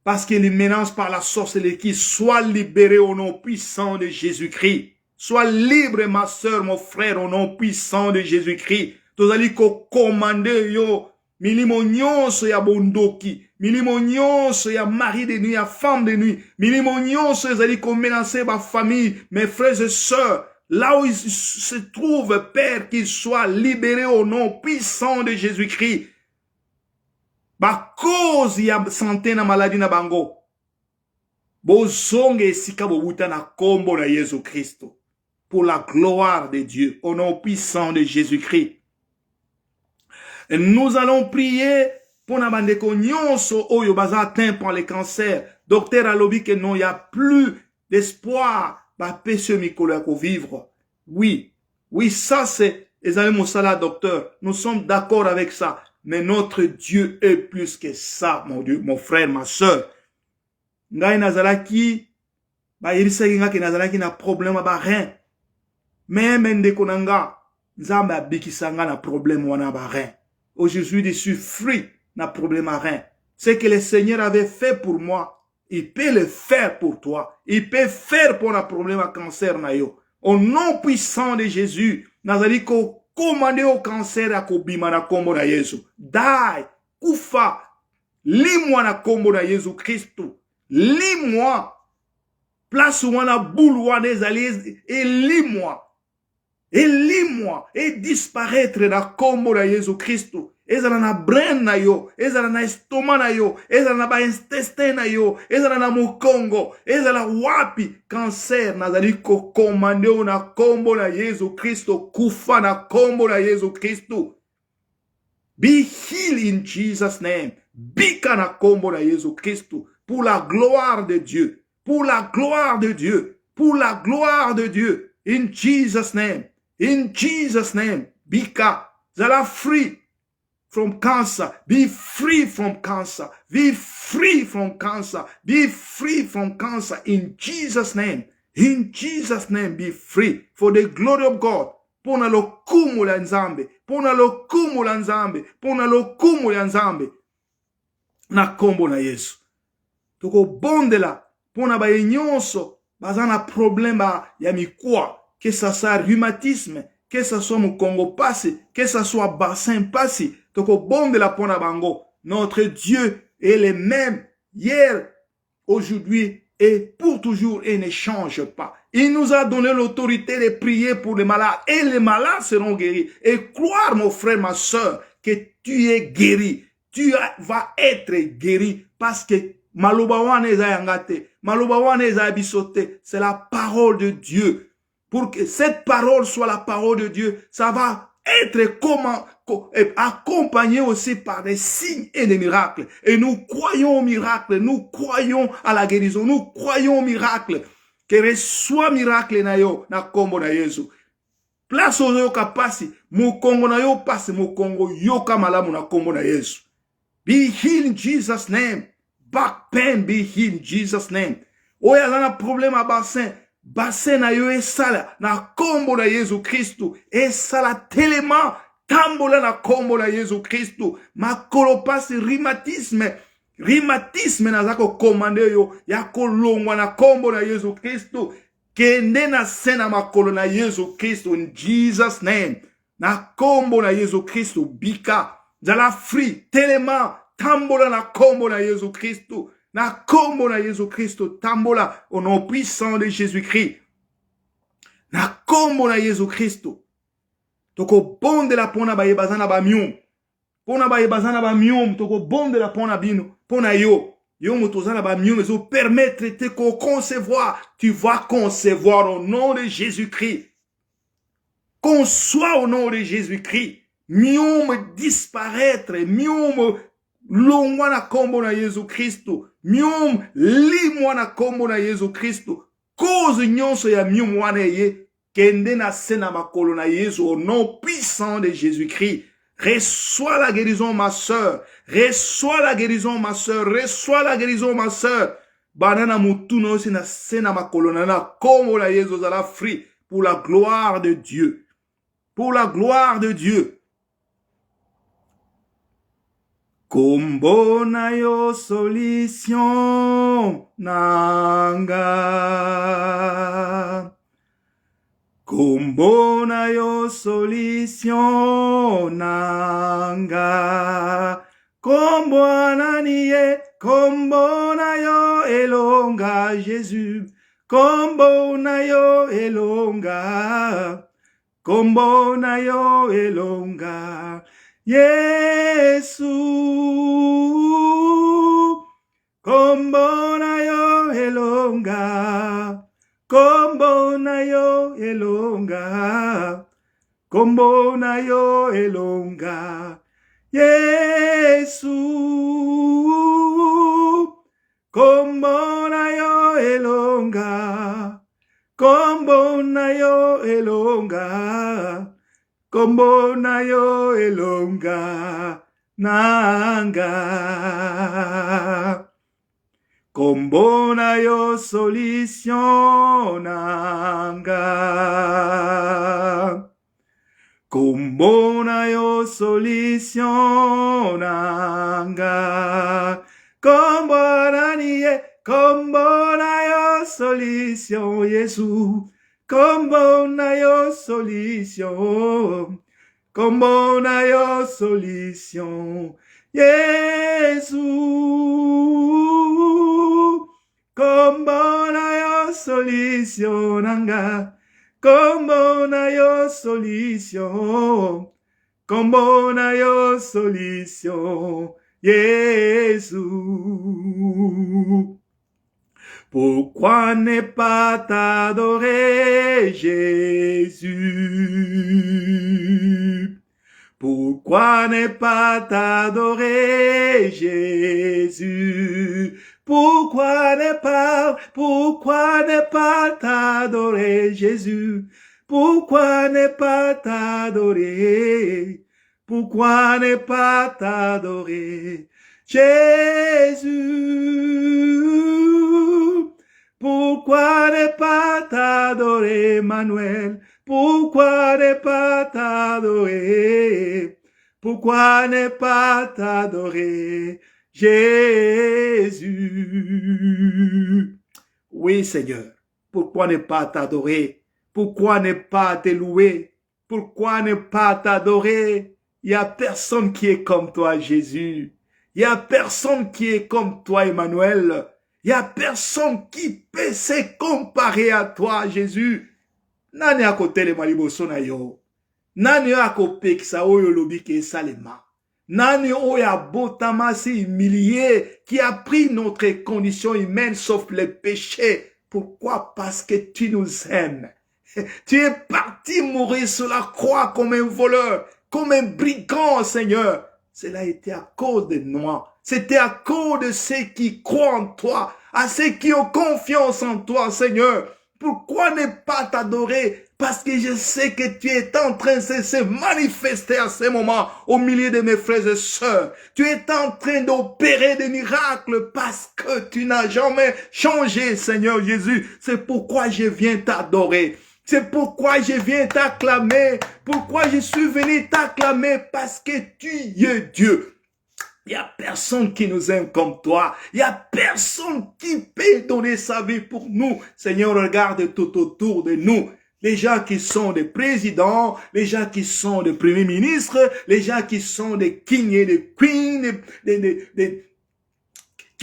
Parce qu'ils menacent par la sorcellerie, qu'ils soient libérés au nom puissant de Jésus-Christ. Sois libre, ma soeur, mon frère, au nom puissant de Jésus-Christ. Tozali ko commande yo, milimo nyonso ya bondoki, milimo nyonso ya mari de nuit, ya femme de nuit, milimo nyonso ezali ko menacer ma famille, mes frères et sœurs, là où ils se trouvent, Père, qu'ils soient libérés au nom puissant de Jésus-Christ. Ba cause ya santé na maladie na bango. Bozonge esika bobuta na kombo na Yesu Christo. Pour la gloire de Dieu, au nom puissant de Jésus-Christ. Et nous allons prier pour na bandeko nyonso oyo baza atteint par le cancer. Docteur alobi que non, il n'y a plus d'espoir. Ba pese mikolo ko vivre. Oui, ça c'est ezali mosala docteur. Nous sommes d'accord avec ça. Mais notre Dieu est plus que ça, mon Dieu, mon frère, ma soeur. Ngai nazalaki ba irisaki ngaki nazalaki na problème ba rein. Même ndeko nanga nzambe abikisanga na problème wana ba rein. Aujourd'hui je suis free na problème à rein. Ce que le Seigneur avait fait pour moi, il peut le faire pour toi. Il peut faire pour un problème à cancer na yo. Au nom puissant de Jésus, nazali ko commandé au cancer à kobima na kombo na Yesu. Die, kufa, lis-moi na kombo na Yesu Christo. Lis-moi. Place wana boule wana ezali et lis-moi. Et lis-moi. Et disparaître na kombo na Yesu Christo. Ezala na brain na yo, ezala na estomac na yo, ezala na ba intestin na yo, ezala na mokongo, ezala wapi cancer nazali ko commande na kombo na Yesu Christo, kufa na kombo na Yesu Christo. Be healed in Jesus name. Bika na kombo na Yesu Christo, pour la gloire de Dieu, pour la gloire de Dieu, pour la gloire de Dieu. In Jesus name. In Jesus name. Bika. Zala free from cancer. Be free from cancer. Be free from cancer. Be free from cancer. In Jesus' name. In Jesus' name, be free. For the glory of God. Pona lo kumu la nzambe. Pona lo kumu la nzambe. Pona lo kumu la nzambe. Na kombo na Yesu. Toko bonde la. Pona ba nyonso. Bazana problème ya mikwa. Que ça soit rhumatisme. Que ça soit mon Congo passé. Que ça soit bassin passé. Toko bonde la pona bango. Notre Dieu est le même hier, aujourd'hui et pour toujours et ne change pas. Il nous a donné l'autorité de prier pour les malades et les malades seront guéris. Et croire, mon frère, ma soeur, que tu es guéri. Tu vas être guéri parce que Maloubawane Zayangate, Maloubawane Zayabisote, c'est la parole de Dieu. Pour que cette parole soit la parole de Dieu, ça va être accompagné aussi par des signes et des miracles. Et nous croyons au miracle, nous croyons à la guérison, nous croyons au miracle. Que reçoit miracle na yo, na kombo na Yesu. Place au yo kapasi, mu kongo na yo passe, mu kongo yo kamalamu na kombo na Yesu. Be healed in Jesus' name. Back pain, be healed in Jesus' name. Oya zana problème à bassin. Bassin na yo esala na kombo na Yesu Christo. Esala tellement tambola na kombo na Yesu Christo. Makolo passe rhumatisme. Rhumatisme na zako komande yo. Yako longwa na kombo na Yesu Christo. Kende na sena makolo na Yesu Christo. In Jesus' name. Na kombo na Yesu Christo. Bika. Zala free. Tellement tambola na kombo na Yesu Christo. Na kombo na Yesu Christo tambola au nom puissant de Jésus-Christ. Na kombo na Yesu Christo. Toko bonde la pona ba yebazana ba mium. Pona ba yebazana ba mium toko bonde la pona bino. Pona yo. Yo motozana ba mium ezo permettre te ko concevoir. Tu vas concevoir au nom de Jésus-Christ. Conçois au nom de Jésus-Christ. Mium disparaître. Mium longwa na kombo na Yesu Christo. Mium limwa na kombo na Yesu Christo. Cause nyonso ya mium wana ye. Kende na sena makolo na Yesu au nom puissant de Jésus-Christ. Reçois la guérison, ma sœur. Reçois la guérison, ma sœur. Reçois la guérison, ma sœur. Banana mutuno sena sena makolo na kombo na Yesu zala free pour la gloire de Dieu. Pour la gloire de Dieu. Kombo na yo solution nanga. Kombo na yo solution nanga. Kombo ananiye, kombo na yo elonga Jésus. Kombo na yo elonga. Kombo na yo elonga. Yesu. Kombo na yo elonga. Kombo na yo elonga. Kombo na yo elonga. Yesu. Kombo na yo elonga. Kombo na yo elonga. Kombo na yo elonga. Nanga. Kombo na yo solution nanga. Kombo na yo solution nanga. Kombo naniye, kombo na yo solution Yesu. Kombo na yo solution. Kombo na yo solution Yesu. Kombo na yo solution nanga. Kombo na yo solution. Kombo na yo solution Yesu. Pourquoi ne pas t'adorer, Jésus? Pourquoi ne pas t'adorer, Jésus? Pourquoi ne pas t'adorer, Jésus? Pourquoi ne pas t'adorer? Pourquoi ne pas t'adorer, Jésus? Pourquoi ne pas t'adorer, Emmanuel? Pourquoi ne pas t'adorer? Pourquoi ne pas t'adorer, Jésus? Oui, Seigneur. Pourquoi ne pas t'adorer? Pourquoi ne pas te louer? Pourquoi ne pas t'adorer? Il n'y a personne qui est comme toi, Jésus. Il n'y a personne qui est comme toi, Emmanuel. Il n'y a personne qui peut se comparer à toi, Jésus. Nani a côté le maliboso na yo. Nani a côté ki sa oyo lobi ke salema. Nani oya botama si humilié qui a pris notre condition humaine sauf le péché. Pourquoi? Parce que tu nous aimes. Tu es parti mourir sur la croix comme un voleur, comme un brigand, Seigneur. Cela a été à cause de moi. C'était à cause de ceux qui croient en toi, à ceux qui ont confiance en toi, Seigneur. Pourquoi ne pas t'adorer? Parce que je sais que tu es en train de se manifester à ce moment au milieu de mes frères et sœurs. Tu es en train d'opérer des miracles parce que tu n'as jamais changé, Seigneur Jésus. C'est pourquoi je viens t'adorer. C'est pourquoi je viens t'acclamer. Pourquoi je suis venu t'acclamer? Parce que tu es Dieu. Il n'y a personne qui nous aime comme toi. Il n'y a personne qui peut donner sa vie pour nous. Seigneur, regarde tout autour de nous. Les gens qui sont des présidents, les gens qui sont des premiers ministres, les gens qui sont des kings et des queens,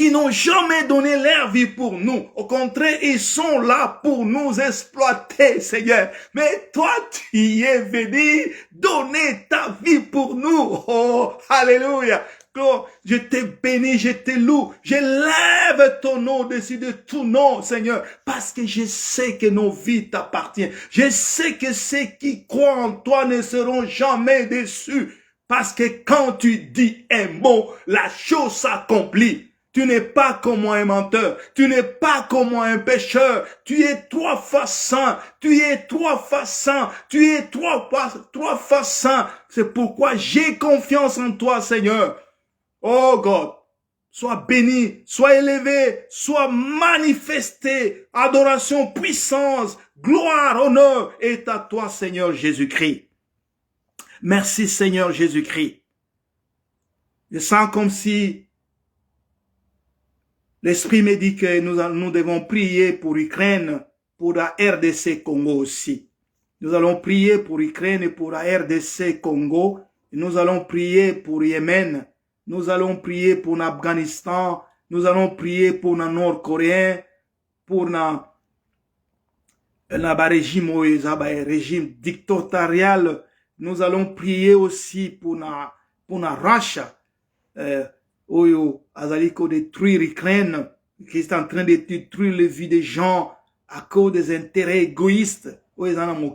qui n'ont jamais donné leur vie pour nous. Au contraire, ils sont là pour nous exploiter, Seigneur. Mais toi, tu es venu donner ta vie pour nous. Oh, alléluia. Je te bénis, je te loue, je lève ton nom au-dessus de tout nom, Seigneur, parce que je sais que nos vies t'appartiennent. Je sais que ceux qui croient en toi ne seront jamais déçus, parce que quand tu dis un mot, la chose s'accomplit. Tu n'es pas comme moi un menteur, tu n'es pas comme moi un pécheur, tu es 3 fois saint, tu es 3 fois saint, tu es 3 fois saint. C'est pourquoi j'ai confiance en toi, Seigneur. Oh God, sois béni, sois élevé, sois manifesté. Adoration, puissance, gloire, honneur est à toi, Seigneur Jésus-Christ. Merci, Seigneur Jésus-Christ. Je sens comme si l'Esprit me dit que nous devons prier pour l'Ukraine, pour la RDC Congo aussi. Nous allons prier pour l'Ukraine et pour la RDC Congo. Et nous allons prier pour Yémen. Nous allons prier pour l'Afghanistan, nous allons prier pour le Nord-Coréen, pour le régime dictatorial. Nous allons prier aussi pour la Russie, qui détruire l'Ukraine, qui est en train de détruire la vie des gens à cause des intérêts égoïstes. Nous allons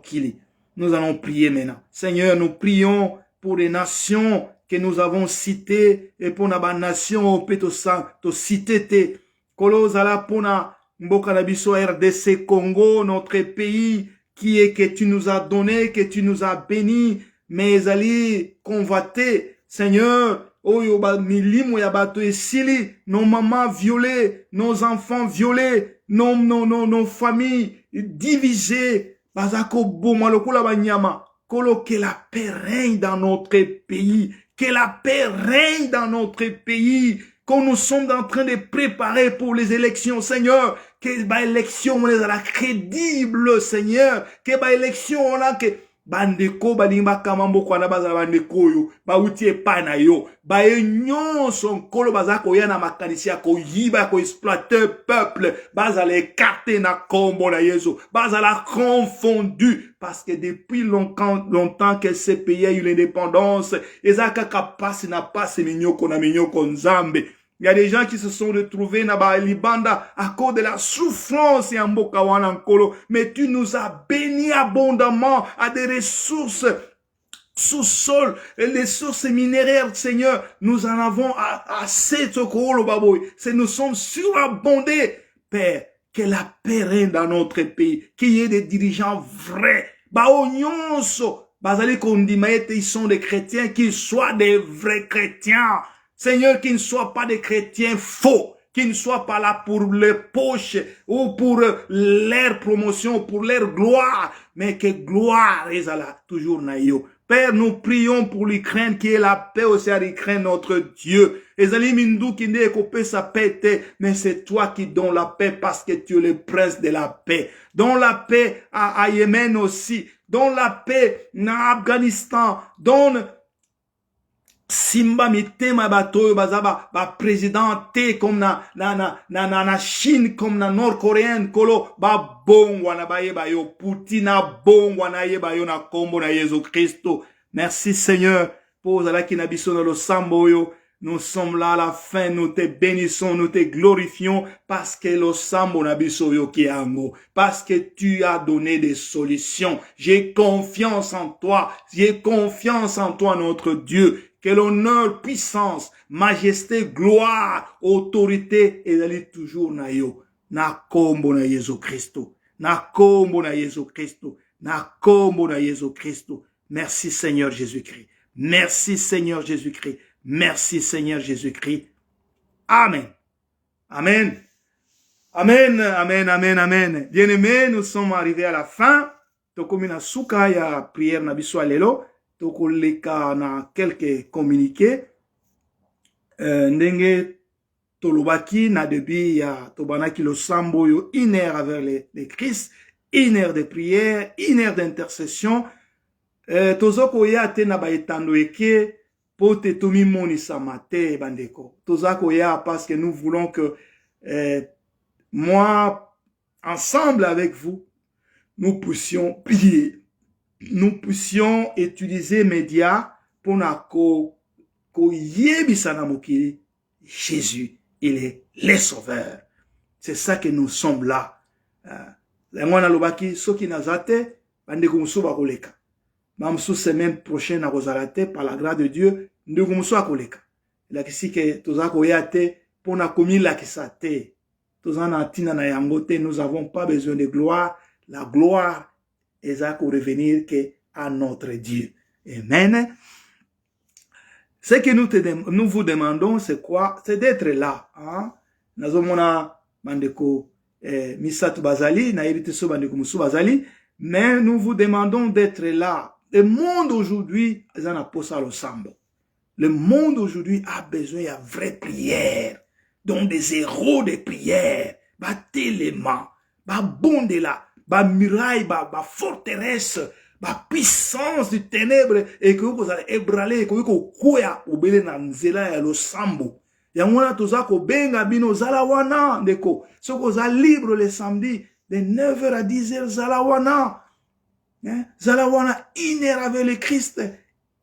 prier maintenant. Seigneur, nous prions pour les nations que nous avons cité et pour la nation peut te citer kolozala pour na mboka na biso RDC Congo, notre pays qui est que tu nous as donné, que tu nous as béni, mais ezali convoité, Seigneur. Oyo ba milimo ya bato esili, nos mamans violées, nos enfants violés, nos familles divisées, bazako boma lokola banyama. Que la paix règne dans notre pays, que la paix règne dans notre pays, qu'on nous sommes en train de préparer pour les élections, Seigneur, que l'élection on est à la crédible, Seigneur, que l'élection on a que bandeko balimba kamambo kwana bazala bandeko yo bauti epa na yo ba nyonso nkolo bazako ya na makanisi ya koyiba ko exploiter peuple bazala écarté na kombo na Yesu bazala confondu parce que depuis longtemps que ce pays a eu l'indépendance ezaka kapasi na pasi minyoko na minyoko nzambe. Il y a des gens qui se sont retrouvés na Libanda à cause de la souffrance et en mboka wana nkolo. Mais tu nous as bénis abondamment à des ressources sous-sol, les sources minéraires, Seigneur. Nous en avons assez de kolo baboy. Nous sommes surabondés. Père, que la paix règne dans notre pays. Qu'il y ait des dirigeants vrais. Baonyonso. Bazali kondimaete, ils sont des chrétiens, qu'ils soient des vrais chrétiens. Seigneur, qu'ils ne soient pas des chrétiens faux, qu'ils ne soient pas là pour les poches ou pour leur promotion, pour leur gloire, mais que gloire est là, toujours naïo. Père, nous prions pour l'Ukraine, qui est la paix aussi à l'Ukraine, notre Dieu. Ezali mindu qui ne coupé sa paix, mais c'est toi qui donnes la paix parce que tu es le prince de la paix. Donne la paix à Yémen aussi. Donne la paix en Afghanistan. Donne Simba mitema bato bazaba ba président te comme na Chine comme na Nord-Coréenne kolo ba bongwa na bayeba yo Putina bongwa na yeba yo na kombo na Jésus Christo. Merci Seigneur pour la qui na biso na lo sambo yo. Nous sommes là à la fin, nous te bénissons, nous te glorifions parce que le sambo na biso yo ki ango, parce que tu as donné des solutions. J'ai confiance en toi, notre Dieu. Que l'honneur, puissance, majesté, gloire, autorité, et d'aller toujours na yo. Na kombo na Yesu Christo. Na kombo na Yesu Christo. Na kombo na Yesu Christo. Merci Seigneur Jésus-Christ. Merci Seigneur Jésus-Christ. Merci Seigneur Jésus-Christ. Amen. Amen. Amen. Amen. Amen. Amen. Bien-aimés, nous sommes arrivés à la fin. Tokomina suka ya prière na biso alelo. Tokoleka na quelques communiqués. Ndenge tolobaki na debi ya tobanaki lo sambo yo 1 heure avec les Christ, 1 heure de prière, 1 heure d'intercession. Tozoko ya te na ba etando eke pote tomi moni samate bandeko. Tozako ya parce que nous voulons que moi, ensemble avec vous, nous puissions prier. Nous puissions utiliser médias pour ko yebisa na mokili. Jésus, il est le sauveur. C'est ça que nous sommes là. Mwana lobaki soki nazate bandeko musu bakoleka. Mamsu semaine prochaine na kozalate par la grâce de Dieu ndeko musu akoleka. La kisi ke tozako yate pona komi la kisate. Tozana tina na yangote, nous avons pas besoin de gloire. La gloire est à revenir que à notre Dieu. Amen. Ce que nous vous demandons, c'est quoi? C'est d'être là. Hein? Nazomona bandeko Misatu Bazali, naïrite so bandeko Musu Bazali, mais nous vous demandons d'être là. Le monde aujourd'hui, le monde aujourd'hui a besoin de vraie prière, donc des héros de prière, téléma, bonde là, muraille, forteresse, puissance du ténèbre, et que vous allez ébranler, que vous koya obele na nzela ya losambo. Yangona tozako benga bino zalawana ndeko. Soko za libre le samedi de 9h à 10h zalawana. Zalawana, 1 heure avec le Christ,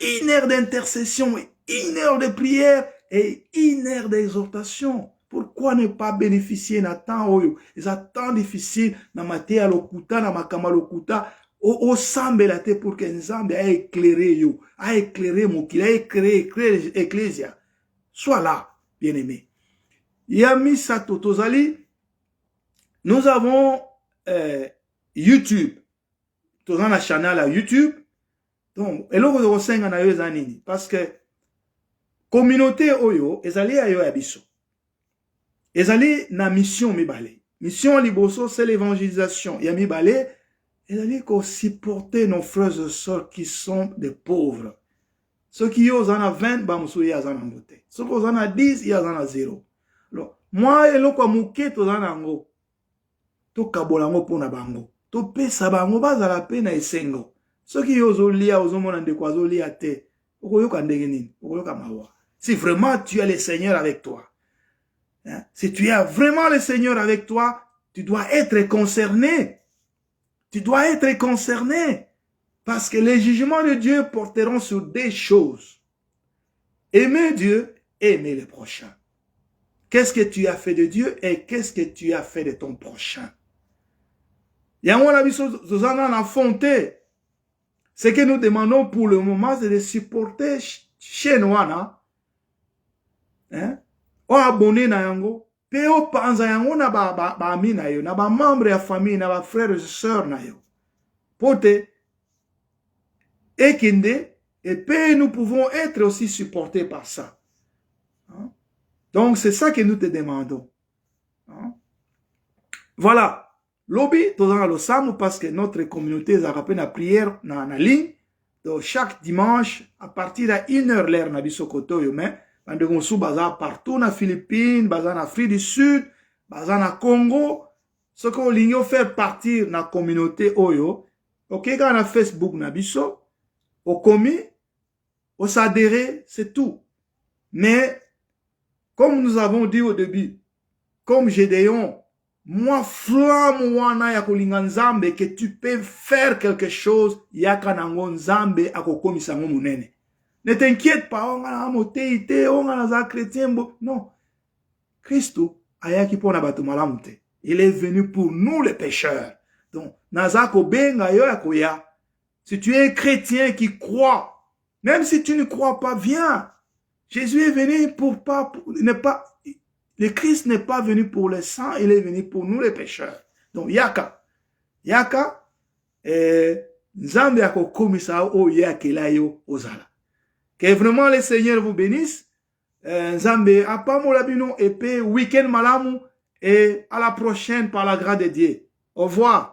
1 heure d'intercession, 1 heure de prière et 1 heure d'exhortation. Pourquoi ne pas bénéficier na temps oyo? C'est temps difficile na matéa lokuta na makama lokuta o sambela te pour que Nzambe a éclairé yo, a éclairé mokili, a éclairé ecclésia. Sois là, bien-aimé. Yami Sato Tozali, nous avons YouTube. Tozan la channel à YouTube. Donc, et l'autre de senga na yo zanini parce que communauté oyo ezali ayo abiso. Ezali na mission mibale. Mission liboso c'est l'évangélisation. Ya mibale ezali ko supporter nos frères et sœurs qui sont des pauvres. Ceux qui osent en a 20 ba musu ya zana mbote. Ceux qui osent en a 10 ya zana 0. Alors, moi et l'autre muke tozana ngo. To kabola ngo pona bango. To pesa bango bazala pe na esengo. Soki ozolia ozomona ndeko azolia te. Okoyoka ndenge nini? Okoyoka mawa. Si vraiment tu as le Seigneur avec toi. Hein? Si tu as vraiment le Seigneur avec toi, tu dois être concerné. Tu dois être concerné. Parce que les jugements de Dieu porteront sur des choses. Aimer Dieu, aimer le prochain. Qu'est-ce que tu as fait de Dieu et qu'est-ce que tu as fait de ton prochain? Ce que nous demandons pour le moment, c'est de supporter chez nous, hein? O abonné na yango, pe o panza yango na ba ami na yo, na ba membre ya famille, na ba frères et sœurs na yo. Pote, ekinde, et puis nous pouvons être aussi supportés par ça. Hein? Donc c'est ça que nous te demandons. Hein? Voilà. Lobby, tozanga lo samu parce que notre communauté a rappelé la prière na ligne. Donc chaque dimanche, à partir de 1h l'heure na biso koto yo mais bandeko musu baza partout na Philippines, baza na Afrique du Sud, baza na Congo. Ce qu'on ligne faire partir na communauté oyo. OK, quand na Facebook na biso, au commis, au s'adhérer, c'est tout. Mais comme nous avons dit au début, comme Gédéon, moi, flamme wana ya kolinga nzambe que tu peux faire quelque chose yaka nango nzambe akokomisa ngo munene. Ne t'inquiète pas, on a moteite, on a za chrétien, non. Christo ayaki pona bato malamu te. Il est venu pour nous les pécheurs. Donc, nazako benga yo yakoya. Si tu es un chrétien qui croit, même si tu ne crois pas, viens. Jésus est venu le Christ n'est pas venu pour les saints, il est venu pour nous les pécheurs. Donc, yaka, nzambe yako komisa o yakela yo ozala. Que vraiment le Seigneur vous bénisse. Nzambe apamolabino et puis week-end malamu et à la prochaine par la grâce de Dieu. Au revoir.